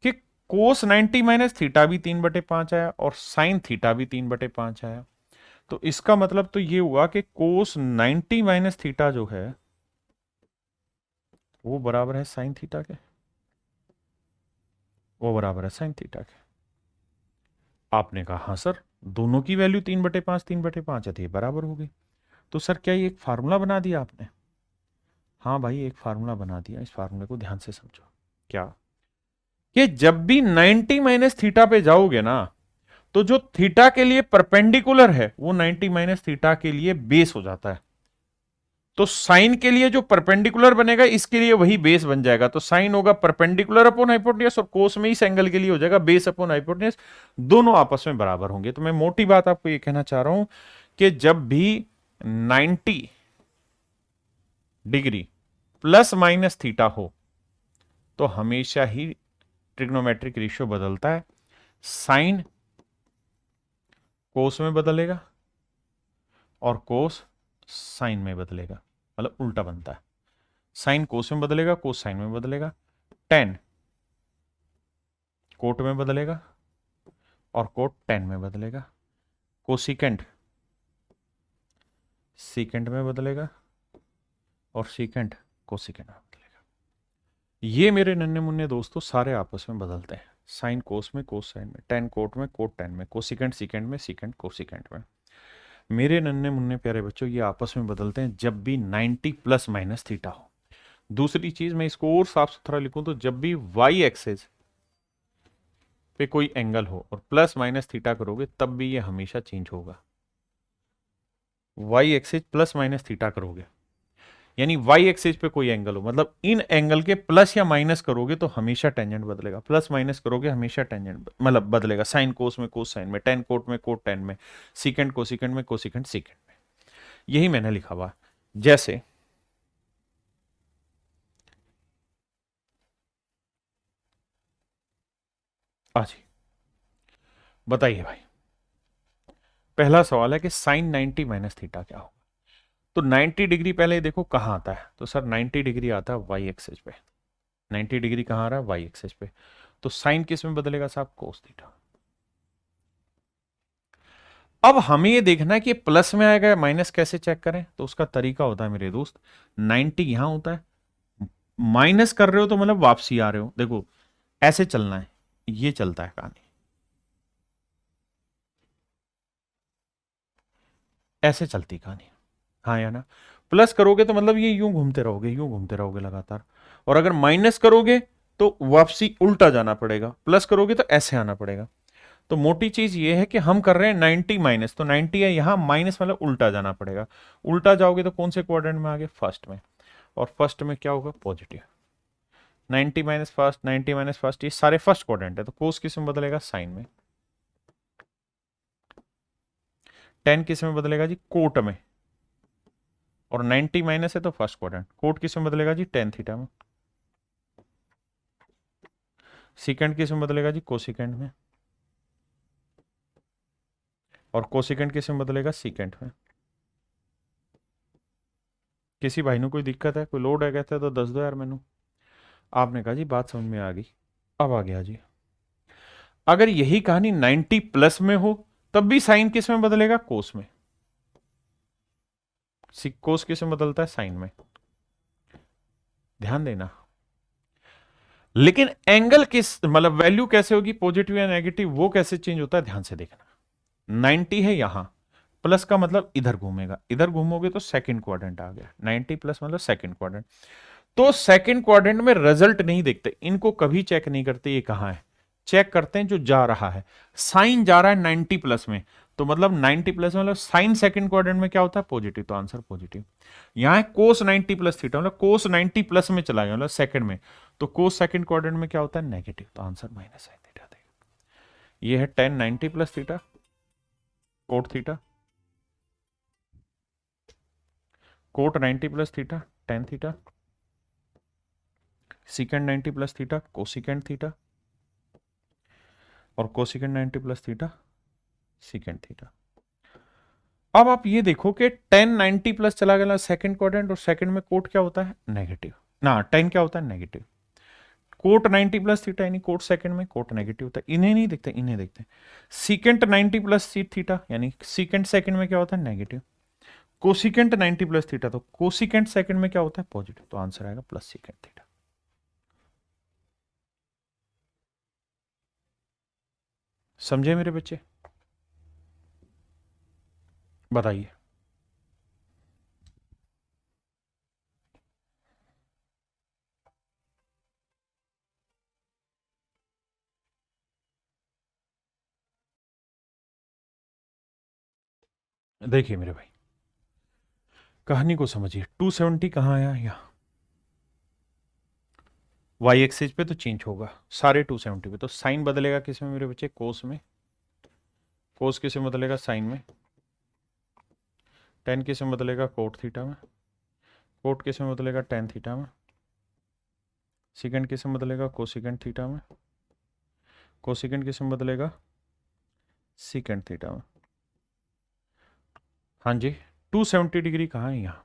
कि कोस 90 माइनस थीटा भी 3/5 आया और साइन थीटा भी 3/5 आया। तो इसका मतलब तो ये हुआ कि कोस 90 माइनस थीटा जो है वो बराबर है साइन थीटा के, वो बराबर है साइन थीटा के। आपने कहा हाँ सर दोनों की वैल्यू 3/5 3/5 है तो ये बराबर हो गई। तो सर क्या ये एक फार्मूला बना दिया आपने। हाँ भाई एक फार्मूला बना दिया, इस फार्मूले को ध्यान से समझो। क्या कि जब भी 90 माइनस थीटा पे जाओगे ना तो जो थीटा के लिए परपेंडिकुलर है वो 90 माइनस थीटा के लिए बेस हो जाता है। तो साइन के लिए जो परपेंडिकुलर बनेगा इसके लिए वही बेस बन जाएगा, तो साइन होगा परपेंडिकुलर अपॉन हाइपोटेन्यूज और कोस में इस एंगल के लिए हो जाएगा बेस अपॉन हाइपोटेन्यूज, दोनों आपस में बराबर होंगे। तो मैं मोटी बात आपको ये कहना चाह रहा हूं कि जब भी 90 डिग्री प्लस माइनस थीटा हो तो हमेशा ही ट्रिग्नोमेट्रिक रेशियो बदलता है, साइन कोस में बदलेगा और कोस साइन में बदलेगा, मतलब उल्टा बनता है, साइन कोस में बदलेगा, कोस साइन में बदलेगा, टेन कोट में बदलेगा और कोट टेन में बदलेगा, कोसिकेंट सीकेंट में बदलेगा और सीकेंट कोसिकेंट में बदलेगा। ये मेरे नन्हे मुन्ने दोस्तों सारे आपस में बदलते हैं, साइन कोस में, कोस साइन में, टेन कोट में, कोट टेन में, कोसिकेंट सीकेंट में, सीकेंट कोसिकेंट में। मेरे नन्हे मुन्ने प्यारे बच्चों ये आपस में बदलते हैं जब भी 90 प्लस माइनस थीटा हो। दूसरी चीज मैं इसको और साफ सुथरा लिखूं तो जब भी वाई एक्सेस पे कोई एंगल हो और प्लस माइनस थीटा करोगे तब भी ये हमेशा चेंज होगा। Y axis plus minus theta करोगे यानी वाई एक्सेस पे कोई एंगल हो, मतलब इन एंगल के प्लस या माइनस करोगे तो हमेशा टेंजेंट बदलेगा, प्लस माइनस करोगे हमेशा टेंजेंट मतलब बदलेगा, साइन कोस में, कोस साइन में, टेन कोट में, कोट टेन में, सीकेंट कोसिकेंट में, कोसिकेंट सीकेंट में। यही मैंने लिखा हुआ। जैसे आज बताइए भाई, पहला सवाल है कि साइन 90 माइनस थीटा क्या होगा। तो 90 डिग्री पहले देखो कहां आता है, तो सर 90 डिग्री आता है वाई एक्सेस पे। 90 डिग्री कहां आ रहा है, वाई एक्सेस पे। तो साइन किस में बदलेगा साहब, कोस थीटा। अब हमें ये देखना है कि प्लस में आएगा या माइनस, कैसे चेक करें, तो उसका तरीका होता है मेरे दोस्त, 90 यहां होता है, माइनस कर रहे हो तो मतलब वापसी आ रहे हो, देखो ऐसे चलना है, ये चलता है कहानी, ऐसे चलती कहानी, हाँ या ना। प्लस करोगे तो मतलब ये यूं घूमते रहोगे, यूं घूमते रहोगे लगातार, और अगर माइनस करोगे तो वापसी उल्टा जाना पड़ेगा, प्लस करोगे तो ऐसे आना पड़ेगा। तो मोटी चीज ये है कि हम कर रहे हैं 90 माइनस, तो 90 है यहां, माइनस मतलब उल्टा जाना पड़ेगा, उल्टा जाओगे तो कौन से क्वाड्रेंट में आगे, फर्स्ट में, और फर्स्ट में क्या होगा, positive. 90 minus first, 90 minus first, ये सारे फर्स्ट क्वाड्रेंट है, तो कोस किस में बदलेगा, साइन में। 10 किस में बदलेगा जी, कोट में, और 90 माइनस है तो फर्स्ट क्वाड्रेंट, कोट किस में बदलेगा जी, टेन थीटा में। सीकेंड किस में बदलेगा जी, कोसिकेंड में, और कोसिकेंड किस में बदलेगा, सीकेंड में। किसी भाई ने कोई दिक्कत है, कोई लोड है कहते हैं तो दस दो यार मैनू। आपने कहा जी बात समझ में आ गई, अब आ गया जी। अगर यही कहानी 90 प्लस में हो तब भी साइन किस में बदलेगा, कोस में। कोस किस में बदलता है, साइन में, ध्यान देना। लेकिन एंगल किस मतलब वैल्यू कैसे होगी, पॉजिटिव या नेगेटिव, वो कैसे चेंज होता है, ध्यान से देखना। 90 है यहां, प्लस का मतलब इधर घूमेगा, इधर घूमोगे तो सेकंड क्वाड्रेंट आ गया, 90 प्लस मतलब सेकंड क्वाड्रेंट। तो सेकंड क्वाड्रेंट में रिजल्ट नहीं देखते, इनको कभी चेक नहीं करते ये कहां है, चेक करते हैं जो जा रहा है। साइन जा रहा है 90 प्लस में, तो मतलब 90 प्लस मतलब साइन सेकंड क्वाड्रेंट में क्या होता है, पॉजिटिव, तो आंसर पॉजिटिव। यहां है कोस 90 प्लस थीटा, मतलब कोस 90 प्लस में चला गया, मतलब सेकंड में, तो कोस सेकंड क्वाड्रेंट में क्या होता है, नेगेटिव, तो आंसर माइनस साइन थीटा देगा। ये है tan 90 plus theta, cot theta, cot 90 plus theta, tan theta, secant 90 plus theta, cosecant theta, और cosecant 90 plus theta, secant theta. अब आप ये देखो कि 10 90 प्लस चला गया सेकंड क्वाड्रेंट, और सेकंड में कोट क्या होता है, नेगेटिव, ना 10 क्या होता है, नेगेटिव। कोट 90 प्लस थीटा यानी कोट सेकंड में कोट नेगेटिव होता है, इन्हें नहीं देखते, इन्हें देखते हैं। सीकेंट 90 प्लस थीटा यानी सीकेंट सेकंड में क्या होता है, नेगेटिव। कोसिकेंट 90 प्लस थीटा, तो कोसिकेंट सेकंड में क्या होता है, पॉजिटिव, तो आंसर आएगा प्लस सीकेंट थीटा। समझे मेरे बच्चे, बताइए। देखिए मेरे भाई, कहानी को समझिए, 270 कहाँ आया, यहाँ वाई एक्सिस पे तो चेंज होगा सारे 270 पे, तो साइन बदलेगा किस में मेरे बच्चे, कोस में। कोस किस में बदलेगा, साइन में। टेन किस में बदलेगा, कोट थीटा में। कोट किस में बदलेगा, टेन थीटा में। सेकेंड किस में बदलेगा, कोसिकेंड थीटा में। कोसिकेंड किस में बदलेगा, सीकेंड थीटा में। हाँ जी, 270 डिग्री कहाँ है, यहाँ।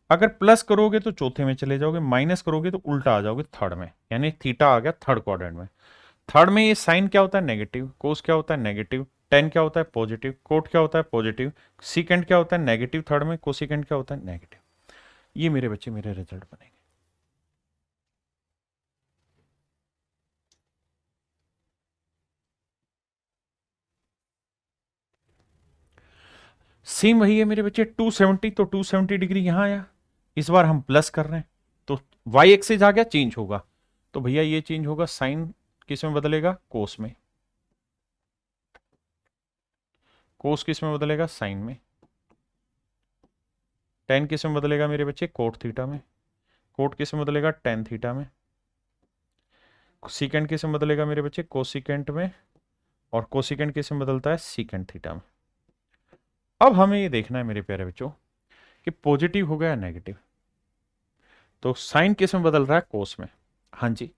अगर प्लस करोगे तो चौथे में चले जाओगे, माइनस करोगे तो उल्टा आ जाओगे थर्ड में, यानी थीटा आ गया थर्ड क्वाड्रेंट में। थर्ड में ये साइन क्या होता है, नेगेटिव। कोस क्या होता है, नेगेटिव। टेन क्या होता है, पॉजिटिव। कोट क्या होता है, पॉजिटिव। सीकेंड क्या होता है, नेगेटिव। थर्ड में कोसिकेंड क्या होता है, नेगेटिव। ये मेरे बच्चे मेरे रिजल्ट बनेंगे। सेम वही है मेरे बच्चे, 270, तो 270 डिग्री यहां आया। इस बार हम प्लस कर रहे हैं तो वाई एक्सिस आ गया, चेंज होगा। तो भैया ये चेंज होगा, साइन किस में बदलेगा, कोस में। कोस किस में बदलेगा, साइन में। टेन किस में बदलेगा मेरे बच्चे, कोट थीटा में। कोट किस में बदलेगा, टेन थीटा में। सीकेंड किस में बदलेगा मेरे बच्चे, कोसिकेंट में। और कोसिकेंट किस में बदलता है, सीकेंट थीटा में। अब हमें ये देखना है मेरे प्यारे बच्चों कि पॉजिटिव हो गया नेगेटिव, तो साइन किस में बदल रहा है, कोस में। हाँ जी।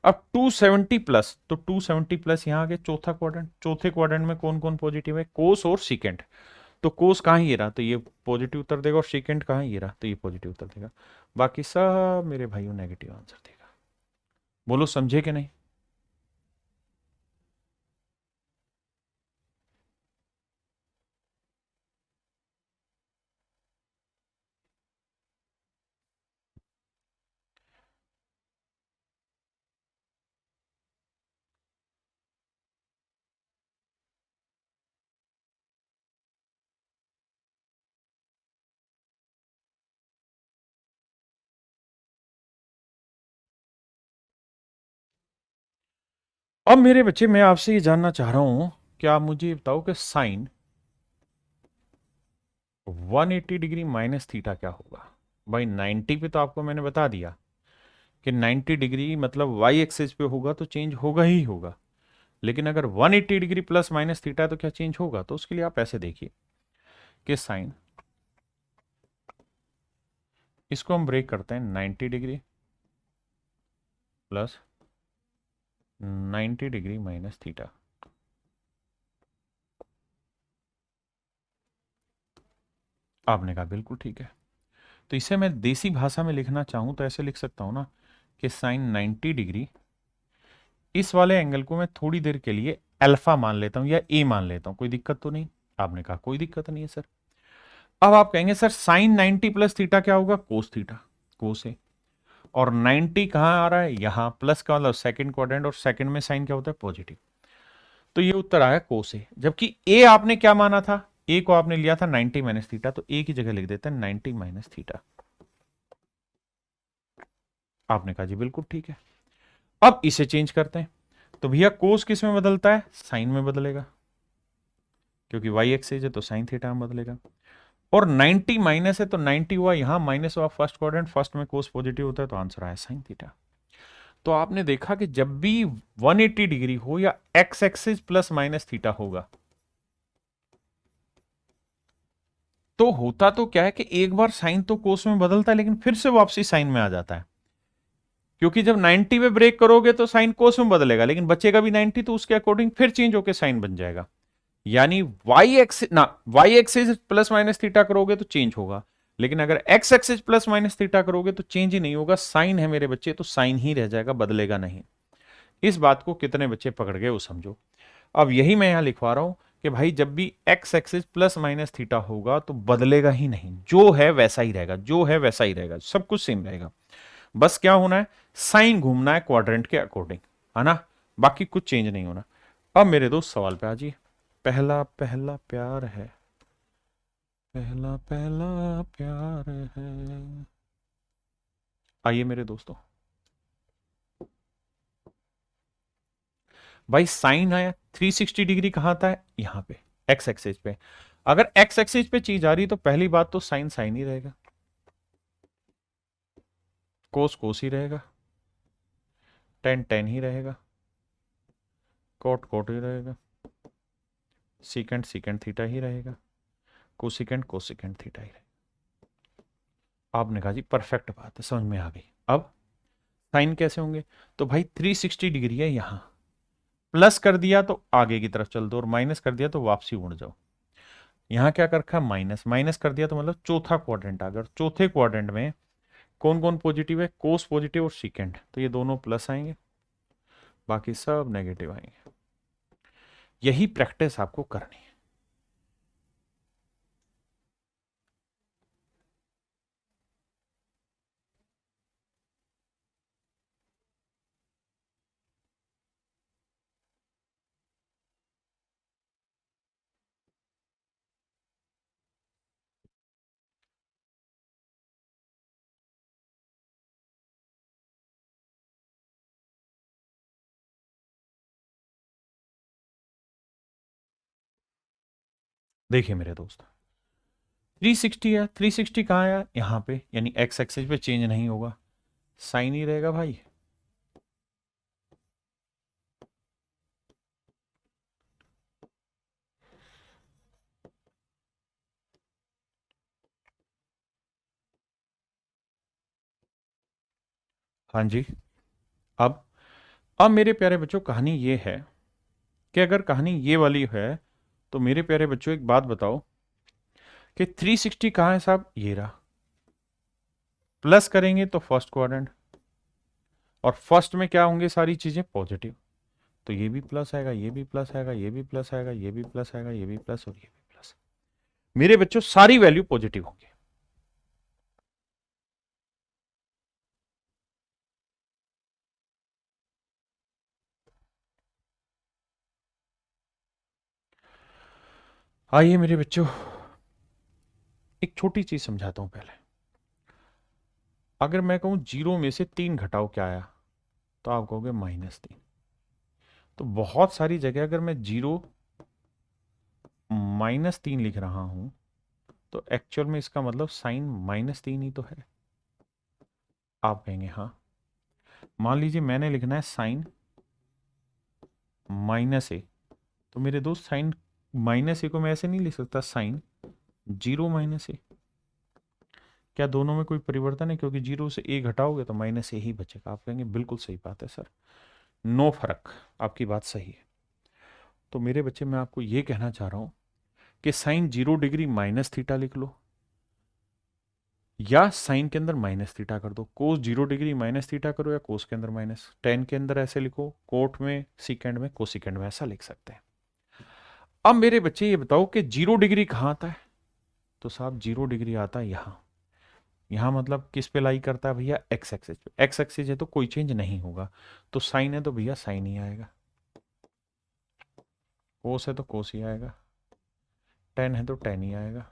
अब 270 प्लस, तो 270 प्लस यहां आ गया चौथा क्वाड्रेंट। चौथे क्वाड्रेंट में कौन कौन पॉजिटिव है, कोस और सीकेंट। तो कोस कहाँ, ये रहा, तो ये पॉजिटिव उत्तर देगा, और सीकेंट कहाँ, ये रहा, तो ये पॉजिटिव उत्तर देगा। बाकी सब मेरे भाइयों नेगेटिव आंसर देगा। बोलो समझे कि नहीं। अब मेरे बच्चे मैं आपसे ये जानना चाह रहा हूं कि आप मुझे ये बताओ कि साइन 180 डिग्री माइनस थीटा क्या होगा। भाई 90 पे तो आपको मैंने बता दिया कि 90 डिग्री मतलब वाई एक्सिस पे होगा तो चेंज होगा ही होगा। लेकिन अगर 180 डिग्री प्लस माइनस थीटा तो क्या चेंज होगा, तो उसके लिए आप ऐसे देखिए कि साइन, इसको हम ब्रेक करते हैं, 90 degree plus 90 degree minus theta. आपने कहा बिल्कुल ठीक है। तो इसे मैं देसी भाषा में लिखना चाहूं तो ऐसे लिख सकता हूं ना कि साइन 90 डिग्री, इस वाले एंगल को मैं थोड़ी देर के लिए अल्फा मान लेता हूं या ए मान लेता हूं, कोई दिक्कत तो नहीं। आपने कहा कोई दिक्कत नहीं है सर। अब आप कहेंगे सर साइन 90 प्लस थीटा क्या होगा, कोस थीटा। कोस है, और 90 कहां आ रहा है, यहां। प्लस का मतलब सेकंड क्वाड्रेंट, और सेकंड में साइन क्या होता है, पॉजिटिव। तो ये उत्तर आया कोस है। जबकि ए आपने क्या माना था, ए को आपने लिया था 90 माइनस थीटा, तो ए की जगह लिख देते हैं 90 माइनस थीटा। आपने कहा जी बिल्कुल ठीक है। अब इसे चेंज करते हैं, तो भैया कोस किस में बदलता है, साइन में बदलेगा, क्योंकि वाई एक्सिस है तो साइन थीटा में बदलेगा। और 90 माइनस है तो 90 हुआ, यहां माइनस हुआ फर्स्ट क्वाड्रेंट, फर्स्ट में कोस पॉजिटिव होता है तो आंसर आया साइन थीटा। तो आपने देखा कि जब भी 180 डिग्री हो या x axis plus minus theta होगा, तो होता तो क्या है कि एक बार साइन तो कोस में बदलता है लेकिन फिर से वापसी साइन में आ जाता है। क्योंकि जब 90 पे ब्रेक करोगे तो साइन कोस में बदलेगा, लेकिन बचेगा भी 90, तो उसके अकॉर्डिंग फिर चेंज होकर साइन बन जाएगा। यानी Y axis plus minus theta करोगे तो चेंज होगा, लेकिन अगर X axis plus minus theta करोगे तो चेंज ही नहीं होगा, साइन है मेरे बच्चे, तो साइन ही रह जाएगा, बदलेगा नहीं। इस बात को कितने बच्चे पकड़ गए वो समझो। अब यही मैं यहां लिखवा रहा हूं कि भाई जब भी x axis plus minus theta होगा तो बदलेगा ही नहीं, जो है वैसा ही रहेगा, जो है वैसा ही रहेगा, सब कुछ सेम रहेगा। बस क्या होना है, साइन घूमना है क्वाड्रेंट के अकॉर्डिंग, है ना, बाकी कुछ चेंज नहीं होना। अब मेरे दोस्त सवाल पे आ जाइए। पहला पहला प्यार है, पहला पहला प्यार है। आइए मेरे दोस्तों, भाई साइन आया 360 डिग्री कहां आता है, यहां पे एक्स एक्सिस पे। अगर एक्स एक्सिस पे चीज आ रही तो पहली बात तो साइन साइन ही रहेगा, कोस कोस ही रहेगा, टेन टेन ही रहेगा, कोट कोट ही रहेगा, सीकेंट सीकेंट थीटा ही रहेगा, कोसिकेंट कोसिकेंट थीटा ही रहेगा। आपने कहा जी परफेक्ट बात है, समझ में आ गई। अब साइन कैसे होंगे? तो भाई 360 डिग्री है, यहां प्लस कर दिया तो आगे की तरफ चल दो, और माइनस कर दिया तो वापसी उड़ जाओ। यहां क्या कर रखा है? माइनस, माइनस कर दिया तो मतलब चौथा क्वाड्रेंट आ गया, और चौथे क्वाड्रेंट में कौन कौन पॉजिटिव है? कोस पॉजिटिव और सीकेंट, तो ये दोनों प्लस आएंगे, बाकी सब नेगेटिव आएंगे। यही प्रैक्टिस आपको करनी है। देखिए मेरे दोस्त, 360 है, 360 कहाँ है? यहाँ पे, यानी एक्स एक्सिस पे चेंज नहीं होगा, साइन ही रहेगा भाई। हाँ जी। अब मेरे प्यारे बच्चों कहानी ये है कि अगर कहानी ये वाली है तो मेरे प्यारे बच्चों एक बात बताओ कि 360 कहाँ है साहब? ये रहा। प्लस करेंगे तो फर्स्ट क्वाड्रेंट, और फर्स्ट में क्या होंगे? सारी चीजें पॉजिटिव, तो ये भी प्लस आएगा, ये भी प्लस आएगा, ये भी प्लस आएगा, ये भी प्लस आएगा, ये भी प्लस और ये भी प्लस। मेरे बच्चों सारी वैल्यू पॉजिटिव होंगे। आइए मेरे बच्चों, एक छोटी चीज समझाता हूं पहले। अगर मैं कहूं जीरो में से 3 घटाओ, क्या आया? तो आप कहोगे -3। तो बहुत सारी जगह अगर मैं जीरो -3 लिख रहा हूं तो एक्चुअल में इसका मतलब साइन -3 ही तो है। आप कहेंगे हाँ। मान लीजिए मैंने लिखना है साइन -a, तो मेरे दोस्त साइन -a को मैं ऐसे नहीं लिख सकता, साइन 0 - a। क्या दोनों में कोई परिवर्तन है? क्योंकि जीरो से a घटाओगे तो -a ही बचेगा। आप कहेंगे बिल्कुल सही बात है सर, नो फर्क, आपकी बात सही है। तो मेरे बच्चे, मैं आपको ये कहना चाह रहा हूं कि साइन 0 डिग्री -थीटा लिख लो, या साइन के अंदर -थीटा कर दो। कोस 0 डिग्री -थीटा करो, या कोस के अंदर माइनस, टेन के अंदर ऐसे लिखो, कोट में, सीकेंड में, कोसिकेंड में, ऐसा लिख सकते हैं। अब मेरे बच्चे ये बताओ कि 0 डिग्री कहाँ आता है? तो साहब 0 डिग्री आता है यहाँ। यहाँ मतलब किस पे लाई करता है भैया? एक्स एक्सिस पे। एक्स एक्सिस है तो कोई चेंज नहीं होगा, तो साइन है तो भैया साइन ही आएगा, कोस है तो कोस ही आएगा, टेन है तो टेन ही आएगा,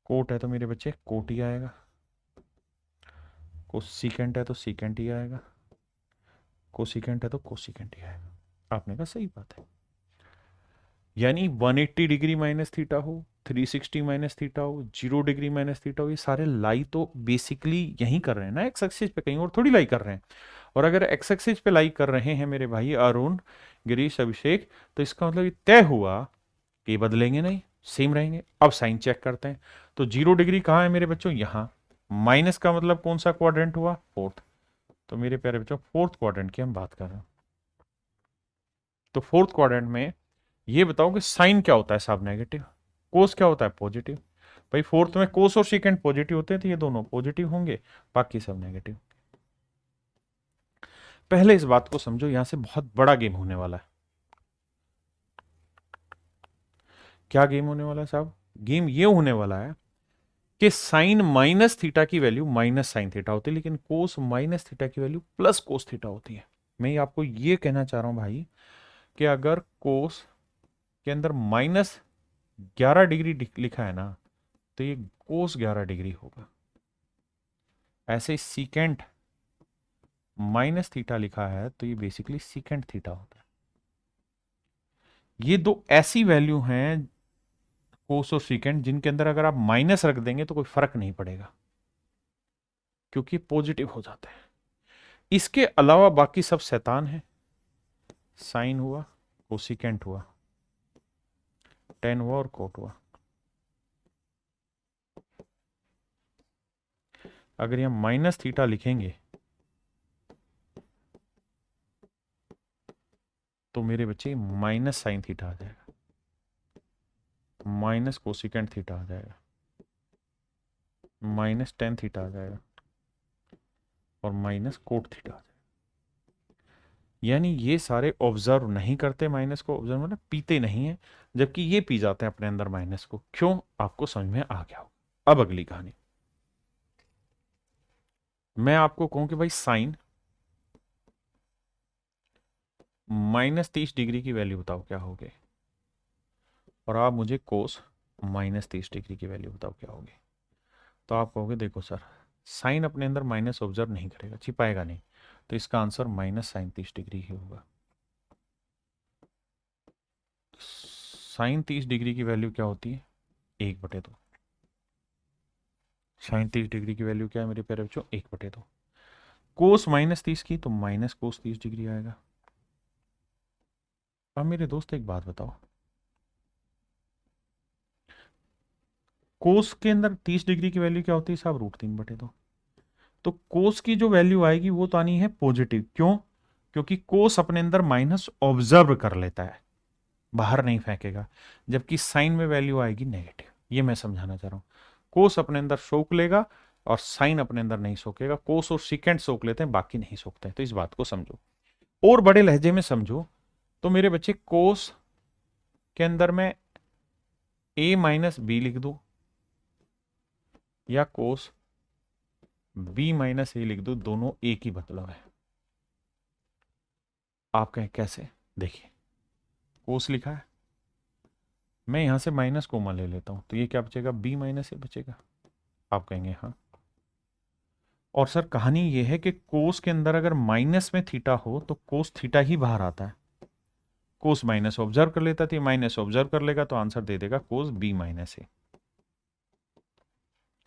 कोट है तो मेरे बच्चे कोट ही आएगा, कोसिकेंट है तो सीकेंट ही आएगा, कोसिकेंट है तो कोसिकेंट ही आएगा। आपने कहा सही बात है। यानी 180 डिग्री -थीटा हो, 360 -थीटा हो, 0 डिग्री -थीटा हो, ये सारे लाई तो बेसिकली यहीं कर रहे हैं ना, एक्स एक्सिस पे, कहीं और थोड़ी लाई कर रहे हैं। और अगर एक्स एक्सिस पे लाई कर रहे हैं मेरे भाई अरुण, गिरीश, अभिषेक, तो इसका मतलब ये तय हुआ कि ये बदलेंगे नहीं, सेम रहेंगे। अब साइन चेक करते हैं। तो 0 डिग्री कहाँ है मेरे बच्चों? यहाँ। माइनस का मतलब कौन सा क्वाड्रेंट हुआ? फोर्थ। तो मेरे प्यारे बच्चों फोर्थ क्वाड्रेंट की हम बात कर रहे हैं। तो फोर्थ क्वाड्रेंट में ये बताओ कि साइन क्या होता है साहब? नेगेटिव। कोस क्या होता है? पॉजिटिव। भाई फोर्थ में कोस और सेकेंड पॉजिटिव होते हैं, तो ये दोनों पॉजिटिव होंगे, बाकी सब नेगेटिव। पहले इस बात को समझो, यहां से बहुत बड़ा गेम होने वाला है। क्या गेम होने वाला है साहब? गेम ये होने वाला है कि साइन -थीटा की वैल्यू -sin थीटा होती है, लेकिन कोस -थीटा की वैल्यू +cos थीटा होती है। मैं आपको ये कहना चाह रहा हूं भाई कि अगर कोस के अंदर -11 डिग्री लिखा है ना, तो ये कोस 11 डिग्री होगा। ऐसे ही सीकेंट -थीटा लिखा है तो ये बेसिकली सीकेंट थीटा होता है। ये दो ऐसी वैल्यू हैं कोस और सीकेंड जिनके अंदर अगर आप माइनस रख देंगे तो कोई फर्क नहीं पड़ेगा क्योंकि पॉजिटिव हो जाते हैं। इसके अलावा बाकी सब शैतान है। साइन हुआ, कोसिकेंट हुआ, टेन हुआ और कोट हुआ। अगर यहां माइनस थीटा लिखेंगे तो मेरे बच्चे माइनस साइन थीटा आ जाएगा, माइनस कोसिकेंट थीटा आ जाएगा, माइनस टेन थीटा आ जाएगा और माइनस कोट थीटा आ जाएगा। यानी ये सारे ऑब्जर्व नहीं करते माइनस को, ऑब्जर्व मतलब पीते नहीं है, जबकि ये पी जाते हैं अपने अंदर माइनस को। क्यों, आपको समझ में आ गया हो। अब अगली कहानी, मैं आपको कहूं कि भाई साइन -30 डिग्री की वैल्यू बताओ क्या होगी, और आप मुझे कोस -30 डिग्री की वैल्यू बताओ क्या होगी। तो आप कहोगे देखो सर, साइन अपने अंदर माइनस ऑब्जर्व नहीं करेगा, छिपाएगा नहीं, तो इसका आंसर -sin30 डिग्री ही होगा। साइन 30 डिग्री की वैल्यू क्या होती है, 1/2। साइन 30 डिग्री की वैल्यू क्या है मेरे प्यारे बच्चों, 1/2। कोस -30 की तो माइनस कोस 30 डिग्री आएगा। अब मेरे दोस्त एक बात बताओ, कोस के अंदर 30 डिग्री की वैल्यू क्या होती है साहब, √3/2। तो कोस की जो वैल्यू आएगी वो तो आनी है पॉजिटिव। क्यों, क्योंकि कोस अपने अंदर माइनस ऑब्जर्व कर लेता है, बाहर नहीं फेंकेगा, जबकि साइन में वैल्यू आएगी नेगेटिव। ये मैं समझाना चाह रहा हूं, कोस अपने अंदर सोख लेगा और साइन अपने अंदर नहीं सोखेगा। कोस और सीकेंड सोख लेते हैं, बाकी नहीं सोखते हैं। तो इस बात को समझो और बड़े लहजे में समझो। तो मेरे बच्चे कोस के अंदर मैं a-b लिख दूं या कोस b-a लिख दूं, दोनों एक ही मतलब है। आप कहें कैसे, देखिए कोस लिखा है, मैं यहां से माइनस कोमा ले लेता हूं, तो ये क्या बचेगा, b-a बचेगा। आप कहेंगे हाँ, और सर कहानी ये है कि कोस के अंदर अगर माइनस में थीटा हो तो कोस थीटा ही बाहर आता है। कोस माइनस ऑब्जर्व कर लेता था, माइनस ऑब्जर्व कर लेगा तो आंसर दे देगा कोस b-a।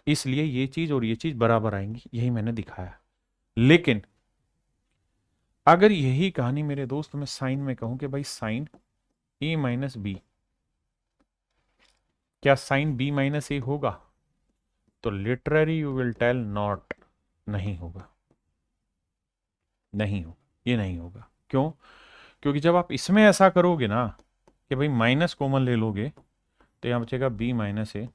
इसलिए ये चीज और ये चीज बराबर आएंगी, यही मैंने दिखाया। लेकिन अगर यही कहानी मेरे दोस्त मैं साइन में कहूं कि भाई साइन a-b, क्या साइन b-a होगा, तो literally you will tell not, नहीं होगा, नहीं होगा, ये नहीं होगा। क्यों, क्योंकि जब आप इसमें ऐसा करोगे ना कि भाई माइनस कॉमन ले लोगे तो यहां बचेगा b-a,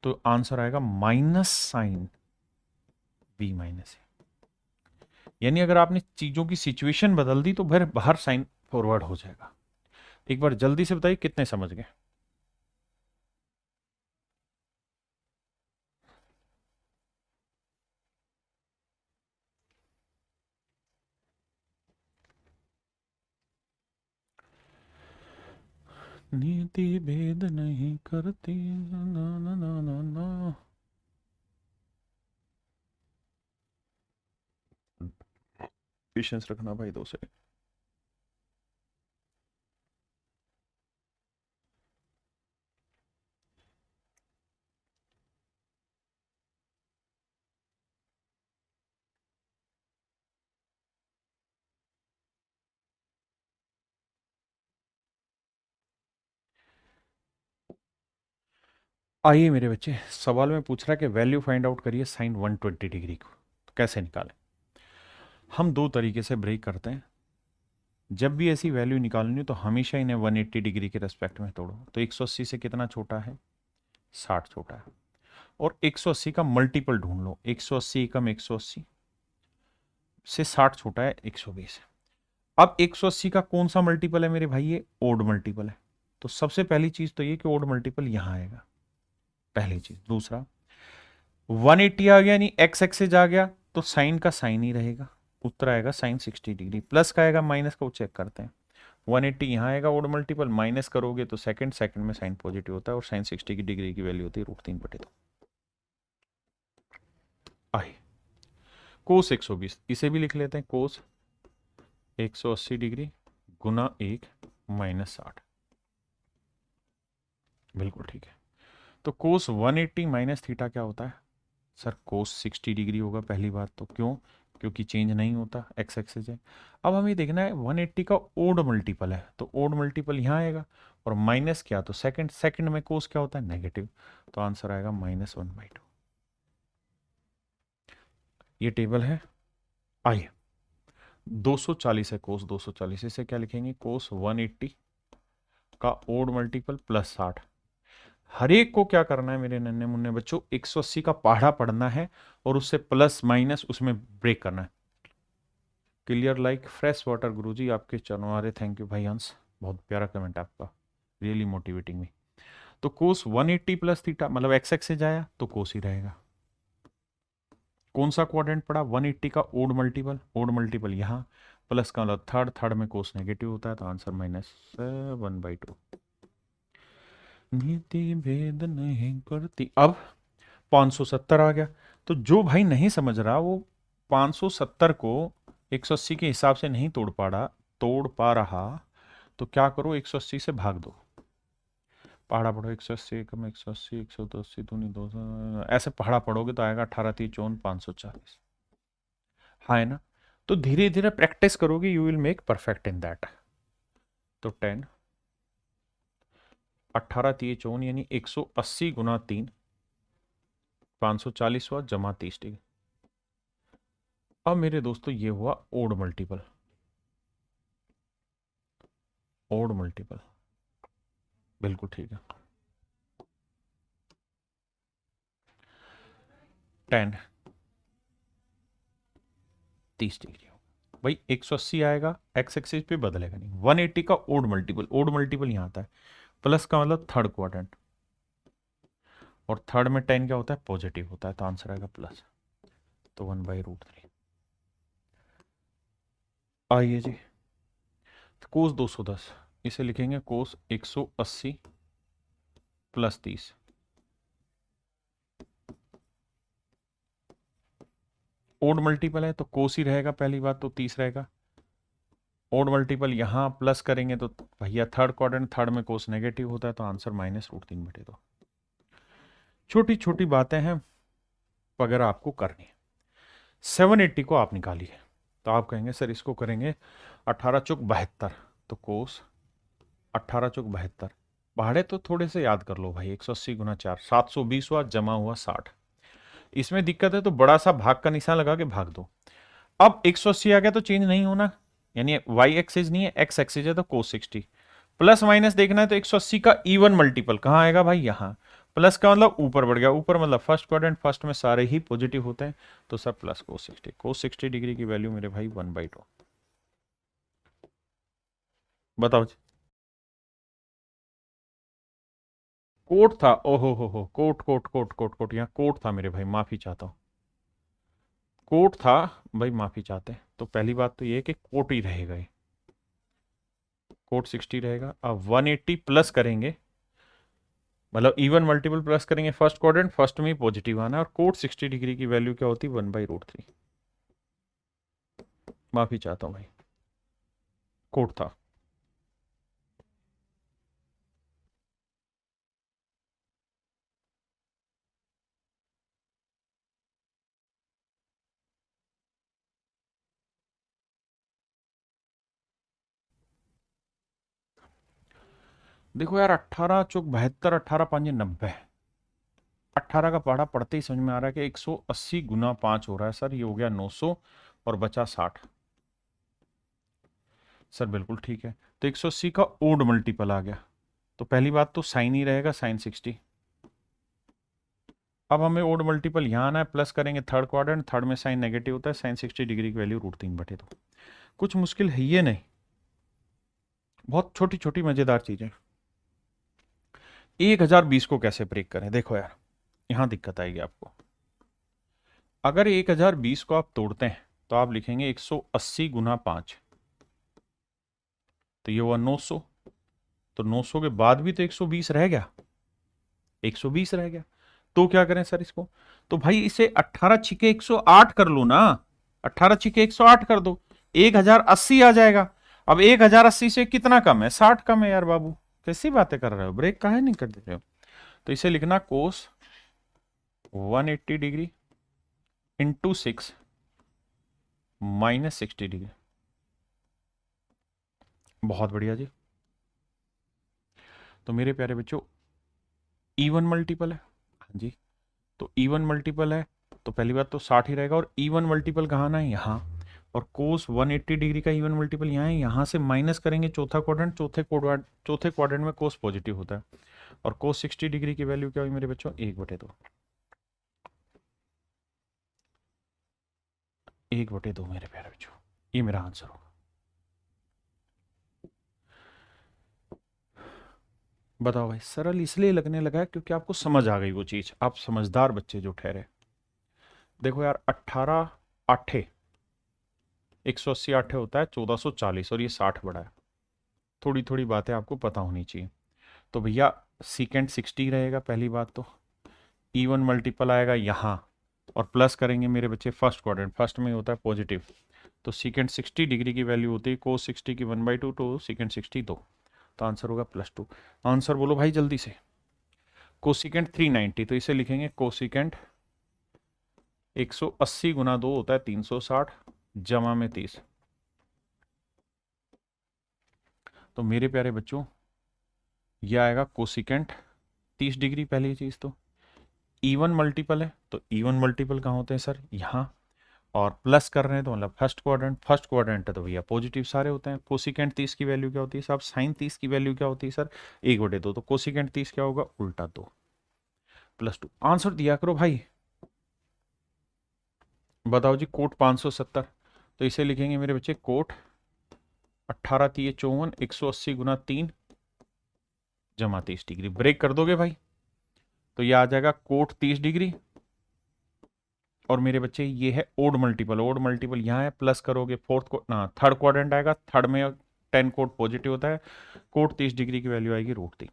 तो आंसर आएगा -sin b-a। यानी अगर आपने चीजों की सिचुएशन बदल दी तो फिर बाहर साइन फॉरवर्ड हो जाएगा। एक बार जल्दी से बताइए कितने समझ गए। नीति भेद नहीं करती, ना ना ना ना ना। पेशेंस रखना भाई, 2 सेकंड। आइए मेरे बच्चे, सवाल में पूछ रहा है कि वैल्यू फाइंड आउट करिए साइन 120 डिग्री को, तो कैसे निकालें। हम 2 तरीके से ब्रेक करते हैं। जब भी ऐसी वैल्यू निकालनी हो तो हमेशा इन्हें 180 डिग्री के रेस्पेक्ट में तोड़ो। तो 180 से कितना छोटा है, 60 छोटा है, और 180 का मल्टीपल ढूंढ लो। 180 कम 180 से 60 छोटा है 120। अब 180 का कौन सा मल्टीपल है मेरे भाई, ये ओड मल्टीपल है। तो सबसे पहली चीज तो ये कि ओड मल्टीपल यहां आएगा, पहली चीज। दूसरा, 180 आ गया यानी एक्स एक्सिस आ गया, तो साइन का साइन ही रहेगा, उत्तर आएगा साइन 60 डिग्री। प्लस का आएगा माइनस का, वो चेक करते हैं। 180 यहाँ आएगा ओड मल्टीपल, माइनस करोगे तो सेकंड, सेकंड में साइन पॉजिटिव होता है और साइन 60 डिग्री की वैल्यू होती है √3/2। आई कोस 120, इसे भी लिख लेते हैं, कोस 180 डिग्री गुना 1 -60। बिल्कुल ठीक है। तो कोस 180 माइनस थीटा क्या होता है सर? कोस 60 डिग्री होगा पहली बात तो। क्यों? क्योंकि चेंज नहीं होता, एक्स एक्सिस है। अब हमें देखना है 180 का ओड मल्टीपल है, तो ओड मल्टीपल यहाँ आएगा, और माइनस क्या, तो सेकंड, सेकंड में कोस क्या होता है? नेगेटिव, तो आंसर आएगा -1/2। ये टेबल है। आइए 240 है कोस 240, इसे क्या लिखेंगे? कोस 180 का ओड मल्टीपल प्लस 60। हर एक को क्या करना है मेरे नन्हे मुन्ने बच्चों? 180 का पहाड़ा पढ़ना है और उससे प्लस माइनस उसमें ब्रेक करना है। क्लियर लाइक फ्रेश वाटर गुरुजी, आपके चरणों आ रहे। थैंक यू भाई हंस, बहुत प्यारा कमेंट आपका, रियली मोटिवेटिंग मी। तो कोस 180 प्लस थीटा मतलब एक्स एक्सिस आया तो कोस ही रहेगा। कौन सा क्वाड्रेंट पड़ा? 180 का ओड मल्टीपल, ओड मल्टीपल यहाँ, प्लस का मतलब थर्ड, थर्ड में कोस नेगेटिव होता है, तो आंसर -1/2। नीति भेद नहीं करती। अब 570 आ गया, तो जो भाई नहीं समझ रहा वो 570 को 180 के हिसाब से नहीं तोड़ पा रहा, तो क्या करो, 180 से भाग दो। पहाड़ा पढ़ो, 180 कम 180, 180 दूनी 200, ऐसे पहाड़ा पढ़ोगे तो आएगा 18 3 54 540। हाँ है ना? तो धीरे धीरे प्रैक्टिस करोगे, you will make perfect in that. तो 10 18 3 54 यानी 180 गुना 3 540 हुआ, जमा 30 डिग्री। अब मेरे दोस्तों ये हुआ ओड मल्टीपल, ओड मल्टीपल, बिल्कुल ठीक है। 10 30 डिग्री होगा भाई, 180 आएगा, एक्स एक्सिस पे बदलेगा नहीं। 180 का ओड मल्टीपल, ओड मल्टीपल यहां आता है, प्लस का मतलब थर्ड क्वाड्रेंट, और थर्ड में 10 क्या होता है? पॉजिटिव होता है, तो आंसर आएगा प्लस, तो 1/√3। आइए जी, कोस 210, इसे लिखेंगे कोस 180 प्लस 30। ओड मल्टीपल है तो कोस ही रहेगा पहली बात, तो 30 रहेगा। ओड मल्टीपल यहां प्लस करेंगे तो भैया थर्ड क्वाड्रेंट, थर्ड में कोस नेगेटिव होता है, तो आंसर -√3/2। छोटी छोटी बातें हैं अगर आपको करनी है। 780 को आप निकालिए, तो आप कहेंगे सर इसको करेंगे 18 चौक 72, तो कोस 18 चौक 72, पहाड़े तो थोड़े से याद कर लो भाई, 180 गुना 4 720 हुआ, जमा हुआ 60। इसमें दिक्कत है तो बड़ा सा भाग का निशान लगा के भाग दो। अब 180 आ गया तो चेंज नहीं होना, यानी वाई एक्सिस नहीं है, एक्स एक्सिस है, तो कोस 60। प्लस माइनस देखना है तो 180 का इवन मल्टीपल कहां आएगा भाई? यहां। प्लस का मतलब ऊपर बढ़ गया, ऊपर मतलब फर्स्ट क्वाड्रेंट, फर्स्ट में सारे ही पॉजिटिव होते हैं, तो sir plus cos 60। Cos 60 degree की वैल्यू मेरे भाई 1/2। बताओ जी। कोट था, ओहो हो, cot cot cot cot cot, यहाँ कोट था मेरे भाई, माफी चाहता हूँ, कोट था भाई, माफी चाहते हैं। तो पहली बात तो ये है कि कोट ही रहेगा, ये कोट 60 रहेगा। अब 180 प्लस करेंगे, मतलब इवन मल्टीपल प्लस करेंगे फर्स्ट क्वाड्रेंट, फर्स्ट में ही पॉजिटिव आना है, और कोट 60 डिग्री की वैल्यू क्या होती है? 1/√3। माफी चाहता हूँ भाई, कोट था। देखो यार, 18 चौक 72, 18 5 90, 18 का पहाड़ा पढ़ते ही समझ में आ रहा है कि 180 गुना 5 हो रहा है सर, ये हो गया 900 और बचा 60। सर बिल्कुल ठीक है, तो 180 का ओड मल्टीपल आ गया, तो पहली बात तो साइन ही रहेगा, साइन 60। अब हमें ओड मल्टीपल यहाँ आना है, प्लस करेंगे थर्ड क्वाड्रेंट, थर्ड में साइन नेगेटिव होता है, साइन 60 डिग्री की वैल्यू √3/2। कुछ मुश्किल है ये नहीं, बहुत छोटी छोटी मजेदार चीजें। 1020 को कैसे ब्रेक करें? देखो यार, यहां दिक्कत आएगी आपको। अगर 1020 को आप तोड़ते हैं तो आप लिखेंगे 180 गुना 5, तो ये हुआ 900, तो 900 के बाद भी तो 120 रह गया, 120 रह गया। तो क्या करें सर इसको? तो भाई इसे 18 छिके 108 कर लो ना, 18 छिके 108 कर दो, 1080 आ जाएगा। अब 1080 से कितना कम है? 60 कम है यार बाबू, कैसी बातें कर रहे हो, ब्रेक काहे नहीं कर दे रहे हो। तो इसे लिखना कोस 180 डिग्री इंटू 6 माइनस 60 डिग्री। बहुत बढ़िया जी। तो मेरे प्यारे बच्चों इवन मल्टीपल है, हाँ जी, तो इवन मल्टीपल है तो पहली बात तो 60 ही रहेगा, और इवन मल्टीपल कहाँ ना है, यहाँ, और कोस 180 डिग्री का इवन मल्टीपल यहाँ है, यहाँ से माइनस करेंगे चौथा क्वाड्रेंट, चौथे क्वाड्रेंट में कोस पॉजिटिव होता है, और कोस 60 डिग्री की वैल्यू क्या हुई मेरे बच्चों, 1/2, 1/2 मेरे प्यारे बच्चों, ये मेरा आंसर होगा। बताओ भाई, सरल इसलिए लगने लगा है क्योंकि आपको समझ आ गई वो चीज, आप समझदार बच्चे जो ठहरे। देखो यार 18 आठे 180 आठे होता है 1440, और ये 60 बड़ा है, थोड़ी थोड़ी बातें आपको पता होनी चाहिए। तो भैया सीकेंड 60 रहेगा पहली बात तो, इवन मल्टीपल आएगा यहाँ, और प्लस करेंगे मेरे बच्चे फर्स्ट क्वाड्रेंट, फर्स्ट में होता है पॉजिटिव, तो सीकेंड 60 डिग्री की वैल्यू होती है कोस 60 की 1/2, तो सीकेंड 60 2, तो आंसर होगा +2। आंसर बोलो भाई जल्दी से। कोसिकेंट 390, तो इसे लिखेंगे कोसिकेंट 180 गुना 2 होता है 360 जमा में 30। तो मेरे प्यारे बच्चों यह आएगा कोसिकेंट 30 डिग्री, पहली चीज तो इवन मल्टीपल है, तो इवन मल्टीपल कहाँ होते हैं सर, यहाँ, और प्लस कर रहे हैं तो मतलब फर्स्ट क्वाड्रेंट है तो भैया पॉजिटिव सारे होते हैं। कोसिकेंट 30 की वैल्यू क्या होती है साहब, साइन 30 की वैल्यू क्या होती है सर, 1/2, तो कोसिकेंट 30 क्या होगा, उल्टा 2 +2। आंसर दिया करो भाई। बताओ जी कोट 570, तो इसे लिखेंगे मेरे बच्चे कोट 18 3 54 180 गुना 3 जमा 30 डिग्री, ब्रेक कर दोगे भाई तो ये आ जाएगा कोट 30 डिग्री, और मेरे बच्चे ये है ओड मल्टीपल यहाँ है, प्लस करोगे थर्ड क्वाड्रेंट आएगा, थर्ड में 10 कोट पॉजिटिव होता है, कोट 30 डिग्री की वैल्यू आएगी √3।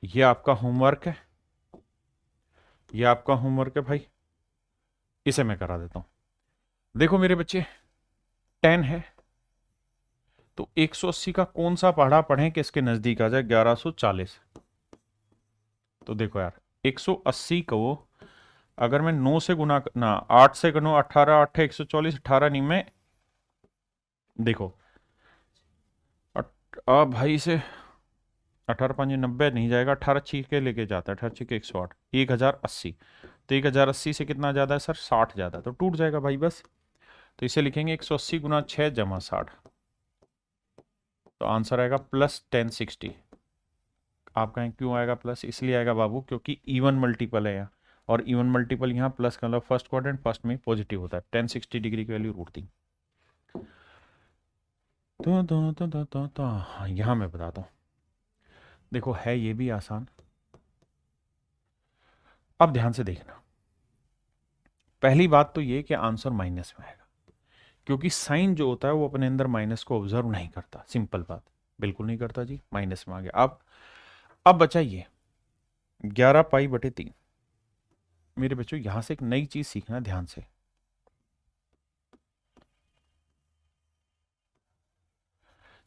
ये आपका होमवर्क है, ये आपका होमवर्क है भाई, इसे मैं करा देता हूं। देखो मेरे बच्चे 10 है तो 180 का कौन सा पहाड़ा पढ़ें कि इसके नजदीक आ जाए, 1140। तो देखो यार 180 को अगर मैं 9 से गुना ना 8 से गुना 18 8 140, 18 नहीं में देखो भाई से 18 5 90 नहीं जाएगा, 18 छीके लेके जाता है, 18 छीके 108, 1080, तो 1080 से कितना ज़्यादा है सर, 60 ज़्यादा है, तो टूट जाएगा भाई बस। तो इसे लिखेंगे 180 गुना 6 जमा 60, तो आंसर आएगा +1060। आप कहें क्यों आएगा प्लस, इसलिए आएगा बाबू क्योंकि इवन मल्टीपल है यहाँ, और इवन मल्टीपल यहाँ प्लस का मतलब फर्स्ट क्वाड्रेंट फर्स्ट में पॉजिटिव होता है, 1060 डिग्री की वैल्यू √3। तो यहाँ मैं बताता हूँ, देखो है ये भी आसान, अब ध्यान से देखना। पहली बात तो ये कि आंसर माइनस में आएगा, क्योंकि साइन जो होता है वो अपने अंदर माइनस को ऑब्जर्व नहीं करता, सिंपल बात, बिल्कुल नहीं करता जी, माइनस में आ गया। अब बचा ये 11π/3। मेरे बच्चों यहां से एक नई चीज सीखना ध्यान से,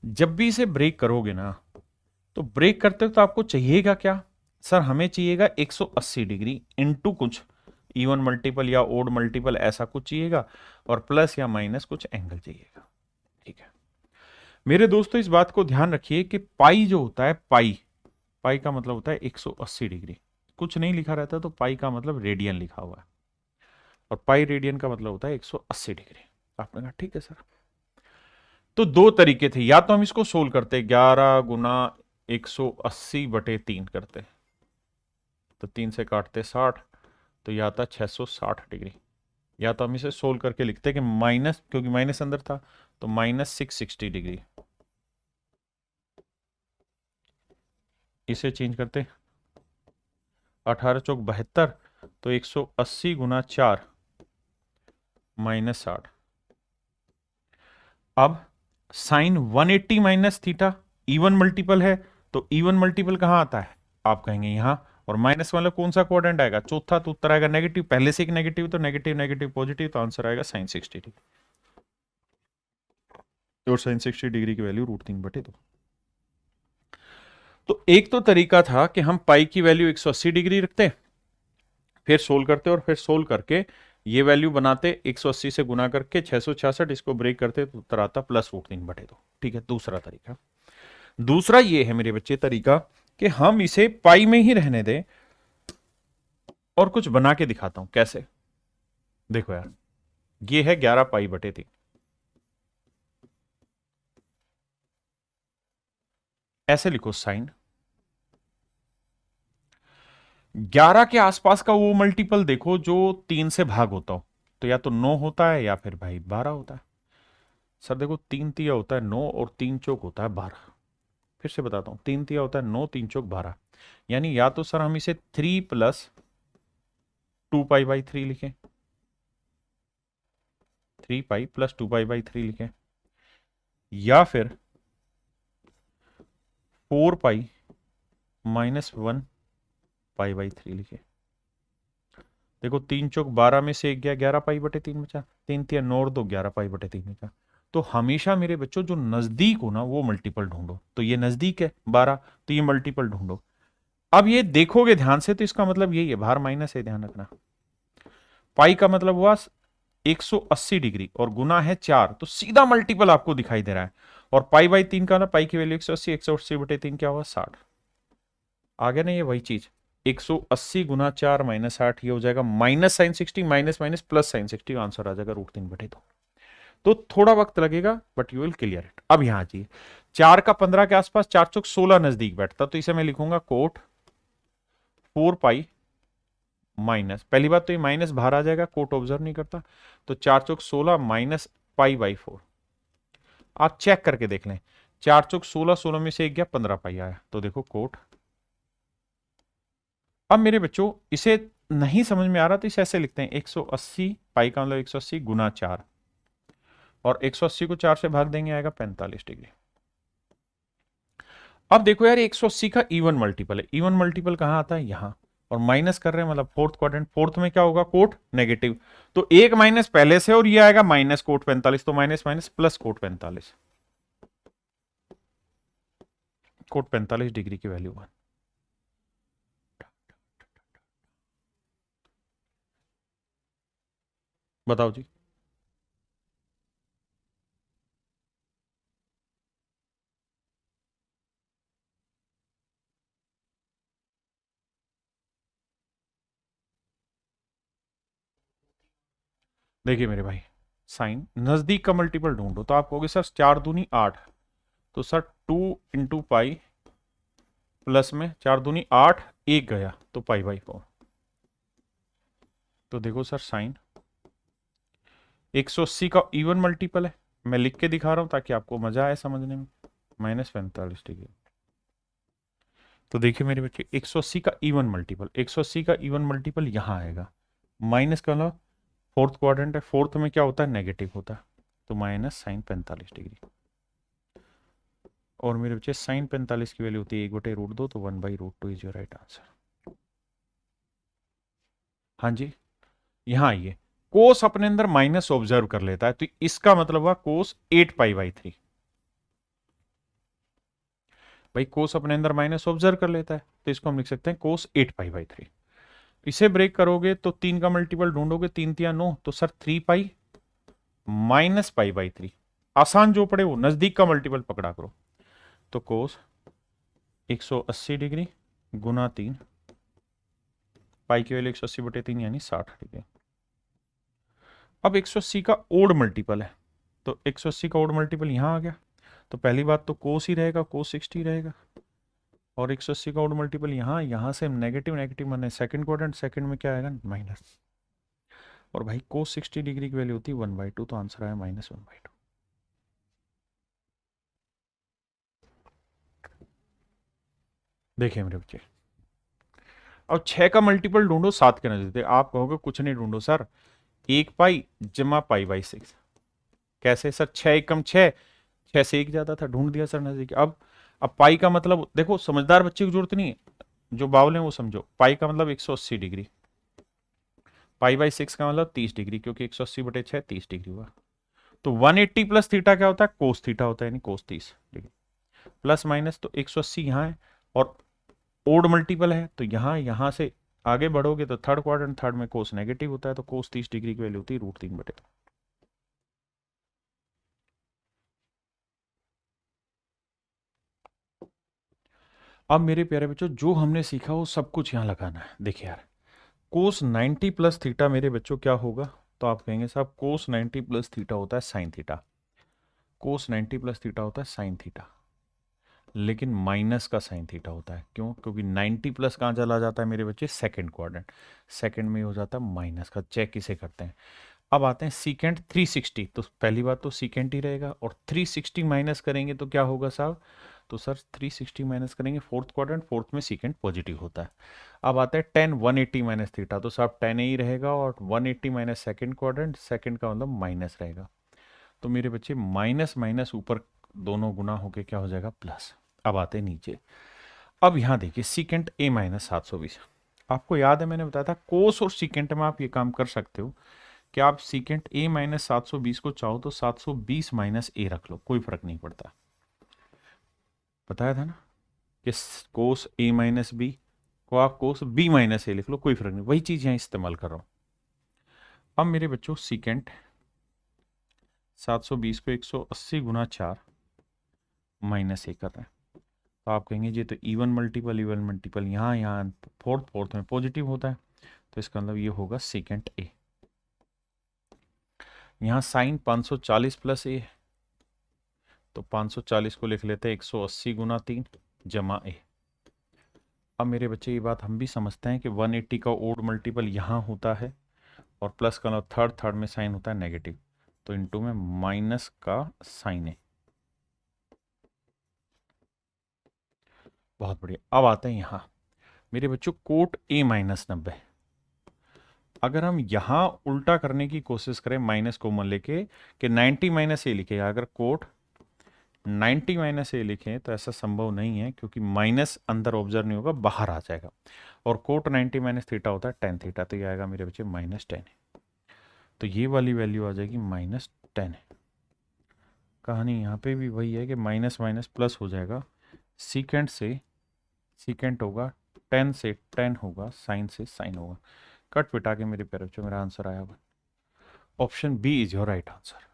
जब भी इसे ब्रेक करोगे ना, तो ब्रेक करते हो तो आपको चाहिएगा क्या सर, हमें चाहिएगा 180 डिग्री इंटू कुछ इवन मल्टीपल या ओड मल्टीपल ऐसा कुछ चाहिएगा, और प्लस या माइनस कुछ एंगल चाहिएगा, ठीक है। मेरे दोस्तों इस बात को ध्यान रखिए कि पाई जो होता है, पाई का मतलब होता है 180 डिग्री, कुछ नहीं लिखा रहता तो पाई का मतलब रेडियन लिखा हुआ है, और पाई रेडियन का मतलब होता है 180 डिग्री। आपने कहा ठीक है सर। तो दो तरीके थे, या तो हम इसको सोल्व करते 11 गुना 180/3 करते, तो 3 से काटते 60, तो यह आता 660 डिग्री, या तो हम इसे सोल्व करके लिखते कि माइनस, क्योंकि माइनस अंदर था तो -660 डिग्री, इसे चेंज करते 18 चौक 72, तो 180 गुना 4 -60। अब sine 180 minus theta even multiple है, तो इवन मल्टीपल कहां आता है, आप कहेंगे यहां, और माइनस वाला कौन सा क्वाड्रेंट आएगा, चौथा, तो उत्तर आएगा नेगेटिव, पहले से एक नेगेटिव, तो नेगेटिव नेगेटिव पॉजिटिव, तो आंसर आएगा sin 60 डिग्री। और साइन 60 डिग्री की वैल्यू √3/2। तो एक तो तरीका था कि हम पाई की वैल्यू 180 डिग्री रखते, फिर सोल्व करते और फिर सोल्व करके ये वैल्यू बनाते 180 से गुना करके 666, इसको ब्रेक करते तो उत्तर आता +√3/2। ठीक है, दूसरा तरीका। दूसरा ये है मेरे बच्चे तरीका कि हम इसे पाई में ही रहने दें और कुछ बना के दिखाता हूं कैसे। देखो यार, ये है 11π/3। ऐसे लिखो साइन 11 के आसपास का वो मल्टीपल देखो जो 3 से भाग होता हो, तो या तो 9 होता है या फिर भाई 12 होता है। सर देखो 3 तिया होता है 9 और 3 चौक होता है 12। फिर से बताता हूं, 3 तिया होता है 9, 3 चौक 12। यानी या तो सर हम इसे 3 + 2π/3 लिखें, 3π + 2π/3 लिखें, या फिर 4π - 1π/3 लिखें। देखो 3 चौक 12 में से 1 गया 11π/3 बचा, 3 तिया 9 और 2 11π/3 बचा। तो हमेशा मेरे बच्चों जो नजदीक हो ना वो मल्टीपल ढूंढो। तो ये नजदीक है 12, तो ये मल्टीपल ढूंढो। अब ये देखोगे ध्यान से तो इसका मतलब यही है, बाहर माइनस है, ध्यान रखना। पाई का मतलब हुआ 180 डिग्री और गुना है 4, तो सीधा मल्टीपल आपको दिखाई दे रहा है। और π/3 का ना, पाई की वैल्यू 180, 180/3 क्या हुआ 60। आ गया ना, ये वही चीज 180 गुना 4 - 8, ये हो जाएगा -sin 60 minus minus plus sin 60, answer आ जाएगा √3/2। तो थोड़ा वक्त लगेगा but you will clear it. अब यहां चाहिए 4 का 15 के आसपास, 4 चौक 16 नजदीक बैठता, तो इसे मैं लिखूंगा कोट 4π माइनस, पहली बात तो ये माइनस बाहर आ जाएगा, कोट ऑब्जर्व नहीं करता, तो 4 चौक 16 माइनस π/4। आप चेक करके देख लें, 4 चौक 16, 16 में से 1 गया 15π आया, तो देखो कोट। अब मेरे बच्चों इसे नहीं समझ में आ रहा तो इसे ऐसे लिखते हैं 180, पाई का मतलब 180 गुना 4, और 180 को 4 से भाग देंगे आएगा 45 डिग्री। अब देखो यार 180 का इवन मल्टीपल है, इवन मल्टीपल कहां आता है यहां, और माइनस कर रहे हैं मतलब फोर्थ क्वाड्रेंट, फोर्थ में क्या होगा कोट नेगेटिव, तो एक माइनस पहले से और ये आएगा माइनस कोट 45, तो minus minus plus cot 45, cot 45 degree की वैल्यू 1। बताओ जी। देखिए मेरे भाई, साइन नजदीक का मल्टीपल ढूंढो, तो आप कहोगे सर 4 दूनी 8, तो सर 2 × पाई प्लस में 4 दूनी 8, 1 गया तो π/4। तो देखो सर साइन 180 का इवन मल्टीपल है, मैं लिख के दिखा रहा हूं ताकि आपको मजा आए समझने में, -45 डिग्री। तो देखिए मेरे बच्चे 180 का इवन मल्टीपल, 180 का इवन मल्टीपल यहां आएगा, माइनस का मतलब फोर्थ क्वाड्रेंट है, फोर्थ में क्या होता है नेगेटिव होता है, तो -sin 45 डिग्री। और मेरे बच्चे sin 45 की वैल्यू होती है 1/√2, तो 1/√2 इज योर राइट आंसर। हाँ जी, यहां आइए, कोस अपने अंदर माइनस ऑब्जर्व कर लेता है, तो इसका मतलब हुआ कोस 8π/3। भाई कोस अपने अंदर माइनस ऑब्जर्व कर लेता है, तो इसको हम लिख सकते हैं कोस 8π/3। इसे ब्रेक करोगे तो 3 का मल्टीपल ढूंढोगे, 3 तिया 9, तो सर 3π - π/3। आसान जो पड़े वो, नजदीक का मल्टीपल पकड़ा करो, तो कोस 180 डिग्री गुना 3, पाई की वैल्यू 180/3 यानी 60 डिग्री। अब 180 का ओड मल्टीपल है, तो 180 का ओड मल्टीपल यहां आ गया, तो पहली बात तो कोस ही रहेगा, कोस 60 रहेगा, और 180 का ओड मल्टीपल यहां, यहां से नेगेटिव नेगेटिव माने सेकंड क्वाड्रेंट, सेकंड में क्या आएगा माइनस, और भाई कोस 60 डिग्री की वैल्यू होती है 1/2, तो आंसर आया -1/2। देखिए मेरे बच्चे, अब 6 का मल्टीपल ढूंढो 7 के नजदीक, आप कहोगे कुछ नहीं ढूंढो सर, 1π जमा π/6। कैसे सर, 6 एकम 6, 6 से 1 ज्यादा था, ढूंढ दिया सर नजदीक। अब पाई का मतलब देखो, समझदार बच्चे की जरूरत नहीं है, जो बावले हैं वो समझो, पाई का मतलब 180 डिग्री, π/6 का मतलब 30 डिग्री, क्योंकि 180/6 30 डिग्री हुआ, तो 180 प्लस थीटा क्या होता है, कोस थीटा होता है, यानी कोस 30 डिग्री। प्लस माइनस तो 180 यहाँ है और ओड मल्टीपल है, तो यहां से आगे बढ़ोगे तो थर्ड क्वाड्रेंट, थर्ड में कोस नेगेटिव होता है, तो कोस 30 डिग्री की वैल्यू होती है √3/2। अब मेरे प्यारे बच्चों जो हमने सीखा वो सब कुछ यहाँ लगाना है। देखिए यार, कोस 90 प्लस थीटा मेरे बच्चों क्या होगा, तो आप कहेंगे साहब कोस 90 प्लस थीटा होता है साइन थीटा। कोस 90 प्लस थीटा होता है साइन थीटा, लेकिन माइनस का साइन थीटा होता है। क्यों? क्योंकि 90 प्लस कहाँ चला जाता है मेरे बच्चे, सेकंड क्वाड्रेंट, सेकंड में हो जाता है माइनस का। चेक इसे करते हैं। अब आते हैं सीकेंट 360, तो पहली बात तो सीकेंट ही रहेगा, और 360 माइनस करेंगे तो क्या होगा साहब, तो सर 360 माइनस करेंगे फोर्थ क्वाड्रेंट, फोर्थ में सीकेंट पॉजिटिव होता है। अब आता है 10 180 माइनस थीटा, तो साहब 10 ही रहेगा, और 180 माइनस सेकेंड क्वाड्रेंट, सेकेंड का मतलब माइनस रहेगा। तो मेरे बच्चे माइनस माइनस ऊपर दोनों गुना होके क्या हो जाएगा, प्लस। अब आते हैं नीचे। अब यहाँ देखिए सीकेंट a माइनस 720, आपको याद है मैंने बताया था कोस और सीकेंट में आप ये काम कर सकते हो कि आप सीकेंट a माइनस 720 को चाहो तो 720 माइनस a रख लो, कोई फर्क नहीं पड़ता। बताया था ना कि कोस a माइनस बी को आप कोस b माइनस a लिख लो, कोई फर्क नहीं, वही चीज यहां इस्तेमाल कर रहा हूं। अब मेरे बच्चों सीकेंट 720 को 180 गुना 4 माइनस a कर रहे हैं, तो आप कहेंगे जी तो इवन मल्टीपल यहाँ फोर्थ में पॉजिटिव होता है, तो इसका मतलब ये होगा सीकेंट a। यहाँ साइन 540 प्लस a, तो 540 को लिख लेते हैं 180 गुना 3 जमा a। अब मेरे बच्चे ये बात हम भी समझते हैं कि 180 का ओड मल्टीपल यहाँ होता है, और प्लस का थर्ड में साइन होता है नेगेटिव, तो इनटू में माइनस का साइन है। बहुत बढ़िया। अब आते हैं यहाँ मेरे बच्चों कोट a माइनस 90। अगर हम यहाँ उल्टा करने की कोशिश करें, माइनस कॉमन लेके कि 90 माइनस ए लिखे, अगर कोट 90 माइनस ए लिखें तो ऐसा संभव नहीं है, क्योंकि माइनस अंदर ऑब्जर्व नहीं होगा, बाहर आ जाएगा, और कोट 90 माइनस थीटा होता है टेन थीटा, तो ये आएगा मेरे बच्चे -10। तो ये वाली वैल्यू आ जाएगी -10। कहानी यहाँ पे भी वही है कि माइनस माइनस प्लस हो जाएगा, सीकेंट से सीकेंट होगा, 10 से 10 होगा, साइन से साइन होगा। कट पिटा के मेरे प्यारे बच्चों मेरा आंसर आया। Option B is your right answer.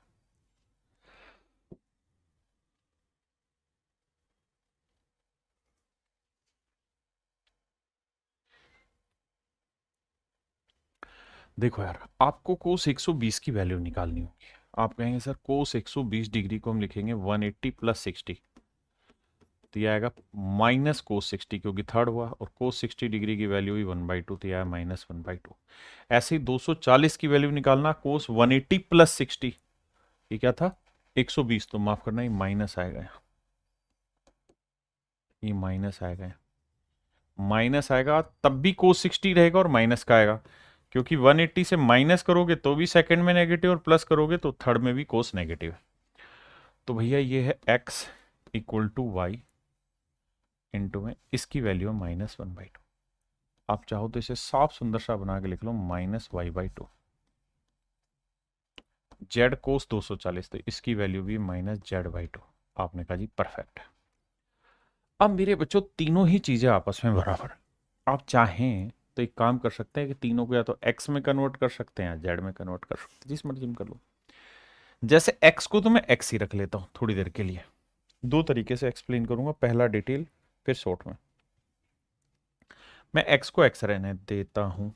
देखो यार, आपको कोस 120 की वैल्यू निकालनी होगी। आप कहेंगे सर कोस 120 डिग्री को हम लिखेंगे 180 प्लस 60, तो यह आएगा माइनस कोस 60, क्योंकि थर्ड हुआ, और कोस 60 डिग्री की वैल्यू ही 1/2, तो यह आया -1/2। ऐसे ही 240 की वैल्यू निकालना, कोस 180 प्लस 60, ये क्या था 120, तो माफ करना ये माइनस आएगा, ये माइनस आएगा, माइनस आएगा, तब भी कोस 60 रहेगा और माइनस का आएगा, क्योंकि 180 से माइनस करोगे तो भी सेकंड में नेगेटिव, और प्लस करोगे तो थर्ड में भी कोस नेगेटिव है। तो भैया ये है x equal to Y into में इसकी वैल्यू है -1/2। आप चाहो तो इसे साफ सुंदर सा बना के लिख लो -y/2। जेड कोस 240, तो इसकी वैल्यू भी -z/2। आपने कहा जी परफेक्ट। अब मेरे बच्चों तीनों ही चीजें आपस में बराबर, आप चाहें तो एक काम कर सकते हैं कि तीनों को या तो x में कन्वर्ट कर सकते हैं या z में कन्वर्ट कर सकते हैं, जिस मर्जी में कर लो। जैसे x को तो मैं x ही रख लेता हूं थोड़ी देर के लिए, दो तरीके से एक्सप्लेन करूंगा, पहला डिटेल फिर शॉर्ट में। मैं x को x रहने देता हूं,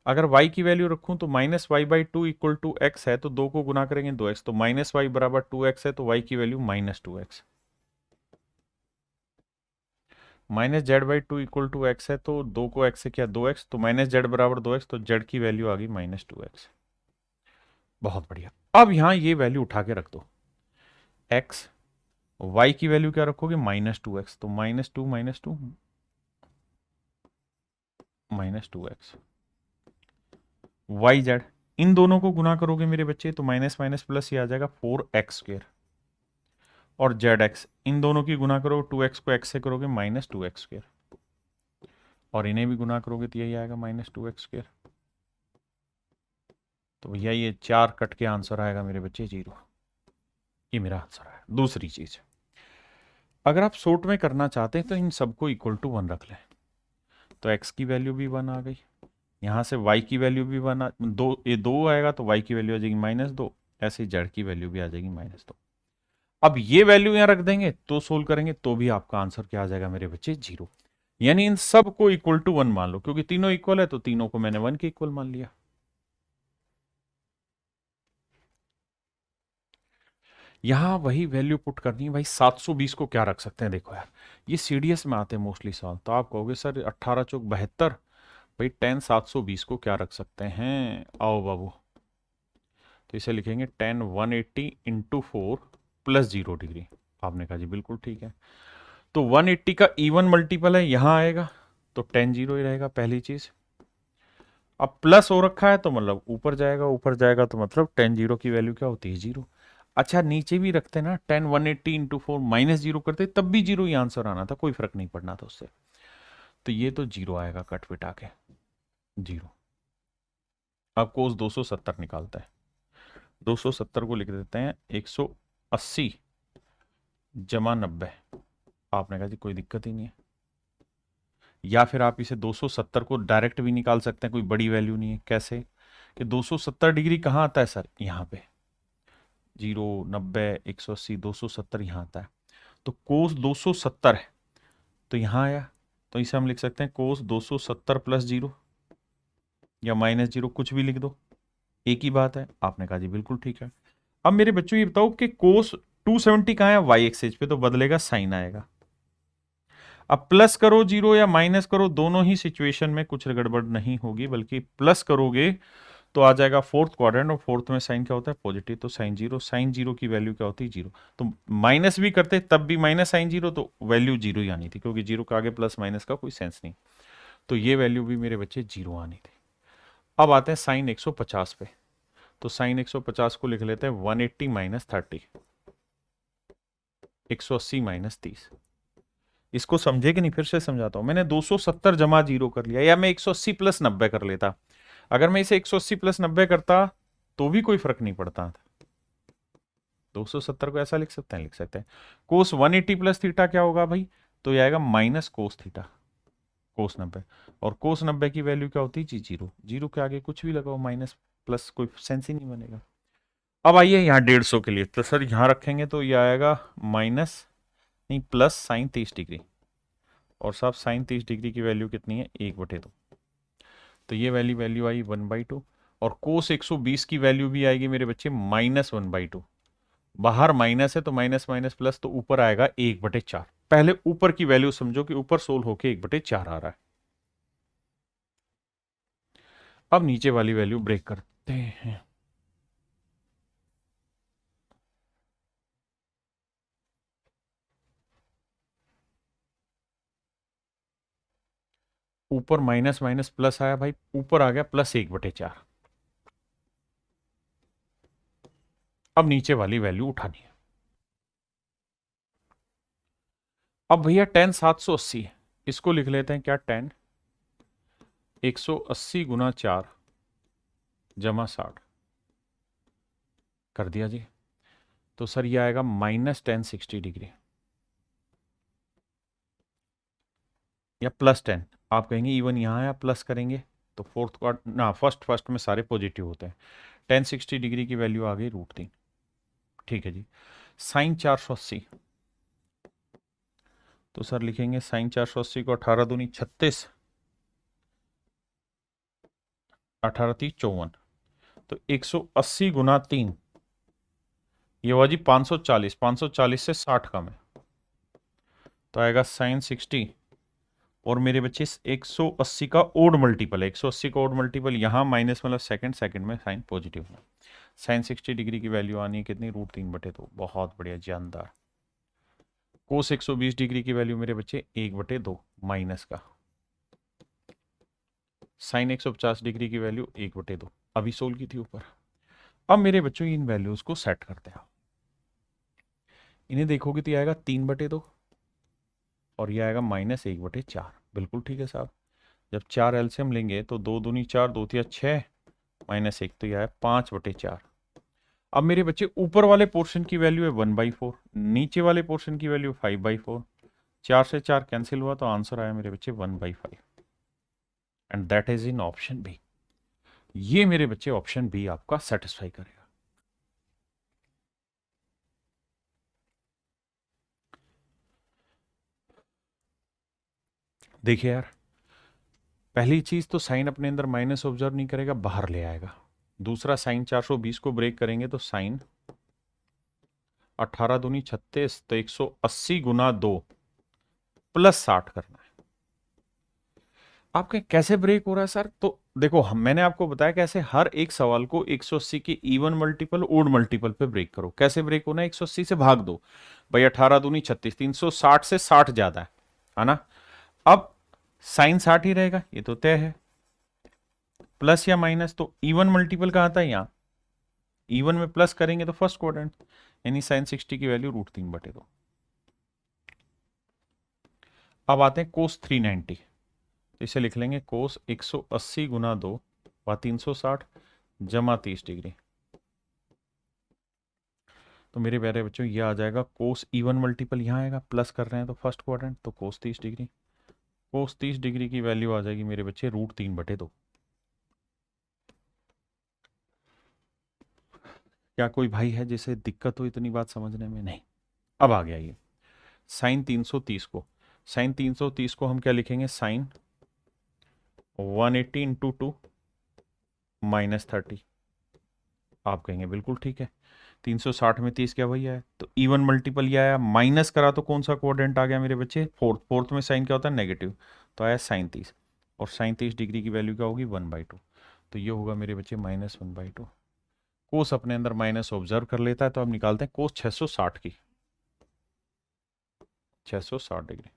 अगर y की वैल्यू रखूं तो -y/2 इक्वल टू x है, तो दो को गुना करेंगे 2x, तो -y बराबर 2x है, तो y की value -2x। -z/2 equal to x है, तो दो को x से किया 2x, तो -z बराबर 2x, तो z की वैल्यू आ गई -2x। बहुत बढ़िया। अब यहां ये वैल्यू उठा के रख दो, x, y की वैल्यू क्या रखोगे -2x, तो -2 -2 -2x, yz, इन दोनों को गुना करोगे मेरे बच्चे तो माइनस माइनस प्लस ये आ जाएगा 4x², और zx, इन दोनों की गुना करो 2x को x से करोगे -2x², और इन्हें भी गुना करोगे तो यही आएगा -2x²। तो तो भैया ये 4 कट के आंसर आएगा मेरे बच्चे 0। ये मेरा आंसर है। दूसरी चीज, अगर आप शॉर्ट में करना चाहते हैं तो इन सबको इक्वल टू 1 रख लें, तो x की वैल्यू भी 1 आ गई, यहाँ से y की वैल्यू भी 1 दो, ये 2 आएगा तो y की वैल्यू आ जाएगी -2, ऐसे ही z की वैल्यू भी आ जाएगी -2। अब ये वैल्यू यहाँ रख देंगे तो सोल्व करेंगे तो भी आपका आंसर क्या आ जाएगा मेरे बच्चे 0। यानी इन सब को इक्वल टू 1 मान लो, क्योंकि तीनों इक्वल है तो तीनों को मैंने 1 के इक्वल मान लिया। यहां वही वैल्यू पुट करनी है भाई। 720 को क्या रख सकते हैं, देखो यार ये सीडीएस में आते हैं मोस्टली सवाल, तो आप कहोगे सर 18 चौक 72, भाई 10 720 को क्या रख सकते हैं, आओ बाबू, तो इसे लिखेंगे 10 180 इंटू 4 प्लस 0 डिग्री। आपने कहा जी बिल्कुल ठीक है, तो 180 का इवन मल्टीपल है यहां आएगा, तो 10 0 ही रहेगा पहली चीज। अब प्लस हो रखा है तो मतलब ऊपर जाएगा, ऊपर जाएगा तो मतलब 10 0 की वैल्यू क्या होती है 0। अच्छा नीचे भी रखते ना 10 180 इंटू 4 -0 करते तब भी 0 ही आंसर आना था, कोई फर्क नहीं पड़ना था उससे, तो ये तो 0 आएगा कट पिटा के 0। अब कोस 270 निकालता है, 270 को लिख देते हैं 180 जमा 90। आपने कहा जी कोई दिक्कत ही नहीं है, या फिर आप इसे 270 को डायरेक्ट भी निकाल सकते हैं, कोई बड़ी वैल्यू नहीं है। कैसे कि 270 डिग्री कहाँ आता है सर, यहाँ पे 0 90 180 270 यहाँ आता है, तो कोस 270 है तो यहाँ आया, तो इसे हम लिख सकते हैं कोस 270 प्लस 0 या -0, कुछ भी लिख दो, एक ही बात है। आपने कहा जी बिल्कुल ठीक है। अब मेरे बच्चों ये बताओ कि कोस 270 कहाँ है, वाई एक्सेज पे, तो बदलेगा साइन आएगा। अब प्लस करो 0 या माइनस करो, दोनों ही सिचुएशन में कुछ गड़बड़ नहीं होगी, बल्कि प्लस करोगे तो आ जाएगा फोर्थ क्वाड्रेंट, और फोर्थ में साइन क्या होता है पॉजिटिव, तो साइन 0, साइन 0 की वैल्यू क्या होती है 0, तो माइनस भी करते तब भी माइनस साइन 0, तो वैल्यू 0 ही आनी थी, क्योंकि 0 के आगे प्लस माइनस का कोई सेंस नहीं, तो ये वैल्यू भी मेरे बच्चे 0 आनी थी। अब आते हैं साइन 150 पे, तो साइन 150 को लिख लेते हैं 180 माइनस 30, 180 माइनस 30। इसको समझे कि नहीं, फिर से समझाता हूं। मैंने 270 जमा 0 कर लिया, या मैं 180 प्लस 90 कर लेता, अगर मैं इसे 180 प्लस 90 करता तो भी कोई फर्क नहीं पड़ता था। 270 को ऐसा लिख सकते हैं, लिख सकते हैं कोस 180 प्लस थीटा क्या होगा भाई, तो ये आएगा माइनस कोस थीटा, कोस 90, और कोस 90 की वैल्यू क्या होती है जी 0, 0 के आगे कुछ भी लगाओ, माइनस प्लस कोई सेंस ही नहीं बनेगा। अब आइए यहाँ 150 के लिए, तो सर यहाँ रखेंगे तो ये आएगा माइनस नहीं प्लस साइन 30 डिग्री, और साहब साइन 30 डिग्री की वैल्यू कितनी है 1/2, तो ये वैल्यू आई 1/2, और कोस 120 की वैल्यू भी आएगी मेरे बच्चे -1/2। बाहर माइनस है तो माइनस माइनस प्लस, तो ऊपर आएगा 1/4। पहले ऊपर की वैल्यू समझो कि ऊपर सोल होके 1/4 आ रहा है। अब नीचे वाली वैल्यू ब्रेक करते हैं, ऊपर माइनस माइनस प्लस आया भाई, ऊपर आ गया +1/4। अब नीचे वाली वैल्यू उठानी है। अब भैया tan 780 है, इसको लिख लेते हैं क्या, tan 180 गुना 4 जमा 60 कर दिया जी, तो सर ये आएगा -tan 60 डिग्री या +10। आप कहेंगे इवन यहाँ है, प्लस करेंगे तो फोर्थ क्वार्ट ना फर्स्ट में सारे पॉजिटिव होते हैं, tan 60 डिग्री की वैल्यू आ गई √3। ठीक है जी, साइन 480, तो सर लिखेंगे साइन 480 को 18 दूनी 36, 18 3 54, तो 180 गुना 3, ये हुआ जी 540, 540 से 60 कम है, तो आएगा साइन 60, और मेरे बच्चे 180 का ओड मल्टीपल है, 180 का ओड मल्टीपल यहाँ माइनस मतलब सेकंड, सेकंड में साइन पॉजिटिव है, साइन 60 डिग्री की वैल्यू आनी है कितनी √3/2। बहुत बढ़िया जानदार। कोस 120 डिग्री की वैल्यू मेरे बच्चे 1/2 माइनस का, साइन 150 डिग्री की वैल्यू 1/2 अभी सोल्व की थी ऊपर। अब मेरे बच्चों इन वैल्यूज को सेट करते हैं, इन्हें देखोगे तो आएगा 3/2 और ये आएगा -1/4। बिल्कुल ठीक है साहब, जब 4 एलसीएम लेंगे तो 2 दूनी 4, 2 तिया 6, -1 तो यह है 5/4। अब मेरे बच्चे ऊपर वाले पोर्शन की वैल्यू है 1/4, नीचे वाले पोर्शन की वैल्यू 5/4। 4 से 4 कैंसिल हुआ तो आंसर आया मेरे बच्चे 1/5 and that is in option B. ये मेरे बच्चे ऑप्शन बी आपका सेटिस्फाई करेगा। देखिए यार, पहली चीज तो साइन अपने अंदर माइनस ऑब्जर्व नहीं करेगा, बाहर ले आएगा। दूसरा साइन 420 को ब्रेक करेंगे तो साइन 18 दूनी 36, तो 180 गुना 2 प्लस 60 करना है। आपके कैसे ब्रेक हो रहा है सर? तो देखो, मैंने आपको बताया कैसे हर एक सवाल को 180 के इवन मल्टीपल ओड मल्टीपल पे ब्रेक करो। कैसे ब्रेक होना है? 180 से भाग दो भाई, 18 दूनी 36, 360 से 60 ज्यादा है ना। अब साइन 60 ही रहेगा, ये तो तय है। प्लस या माइनस, तो इवन मल्टीपल कहाँ था? यहाँ इवन में प्लस करेंगे तो फर्स्ट क्वाड्रेंट, यानी साइन 60 की वैल्यू √3/2। अब आते हैं कोस 390, तो इसे लिख लेंगे कोस 180 गुना 2 व 360 जमा 30 डिग्री। तो मेरे प्यारे बच्चों ये आ जाएगा कोस इवन मल्टीपल, यहाँ आएगा, प्लस कर रहे हैं तो फर्स्ट क्वाड्रेंट, तो कोस 30 डिग्री। कोस 30 डिग्री की वैल्यू आ जाएगी मेरे बच्चे √3/2। क्या कोई भाई है जिसे दिक्कत हो इतनी बात समझने में? नहीं। अब आ गया ये साइन 330 को, साइन 330 को हम क्या लिखेंगे? Sine 180 into 2 -30। आप कहेंगे बिल्कुल ठीक है, 360 में 30 क्या वही आया, तो इवन मल्टीपल ये आया। माइनस करा तो कौन सा क्वाड्रेंट आ गया मेरे बच्चे? फोर्थ। फोर्थ में साइन क्या होता है? नेगेटिव, तो आया साइन 30, और साइन 30 डिग्री की वैल्यू क्या होगी? 1/2। तो ये होगा मेरे बच्चे -1/2। कोस अपने अंदर माइनस ऑब्जर्व कर लेता है, तो अब निकालते हैं कोस 660 की, 660 डिग्री।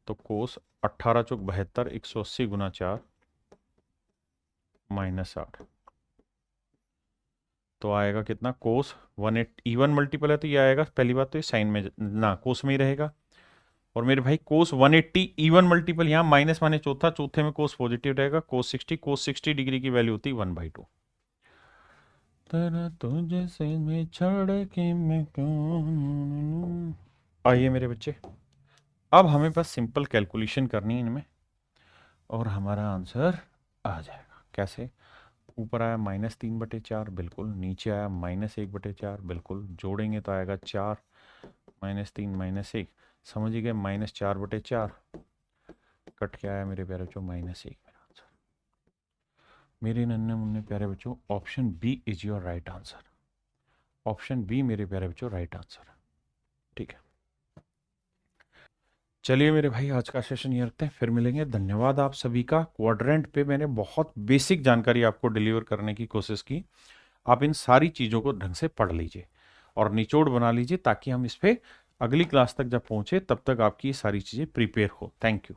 तो कोस 18 चौक 72, 180 गुना 4 -8, तो आएगा कितना? कोस 180 इवन मल्टीपल है तो ये आएगा, पहली बात तो ये साइन में ना कोस में ही रहेगा। और मेरे भाई कोस 180 इवन मल्टीपल, यहाँ माइनस माने चौथा, चौथे में कोस पॉजिटिव रहेगा, कोस 60 डिग्री की वैल्यू होती है 1/2। तेरा तुझे से मैं छोड़ के मैं कौन। आइए मेरे बच्चे, अब हमें बस सिंपल कैलकुलेशन करनी है इनमें और हमारा आंसर आ जाएगा। कैसे? ऊपर आया -3/4 बिल्कुल, नीचे आया -1/4 बिल्कुल, जोड़ेंगे तो आएगा 4 -3 -1, समझ गए? -4/4 कट के आया मेरे प्यारे बच्चों -1 मेरा आंसर। मेरे नन्हे मुन्ने प्यारे बच्चों, option B is your right answer. Option B मेरे प्यारे बच्चों राइट आंसर। ठीक है, चलिए मेरे भाई आज का सेशन ये रखते हैं, फिर मिलेंगे। धन्यवाद आप सभी का। क्वाड्रेंट पे मैंने बहुत बेसिक जानकारी आपको डिलीवर करने की कोशिश की। आप इन सारी चीज़ों को ढंग से पढ़ लीजिए और निचोड़ बना लीजिए, ताकि हम इस पे अगली क्लास तक जब पहुंचे तब तक आपकी ये सारी चीज़ें प्रिपेयर हो। Thank you.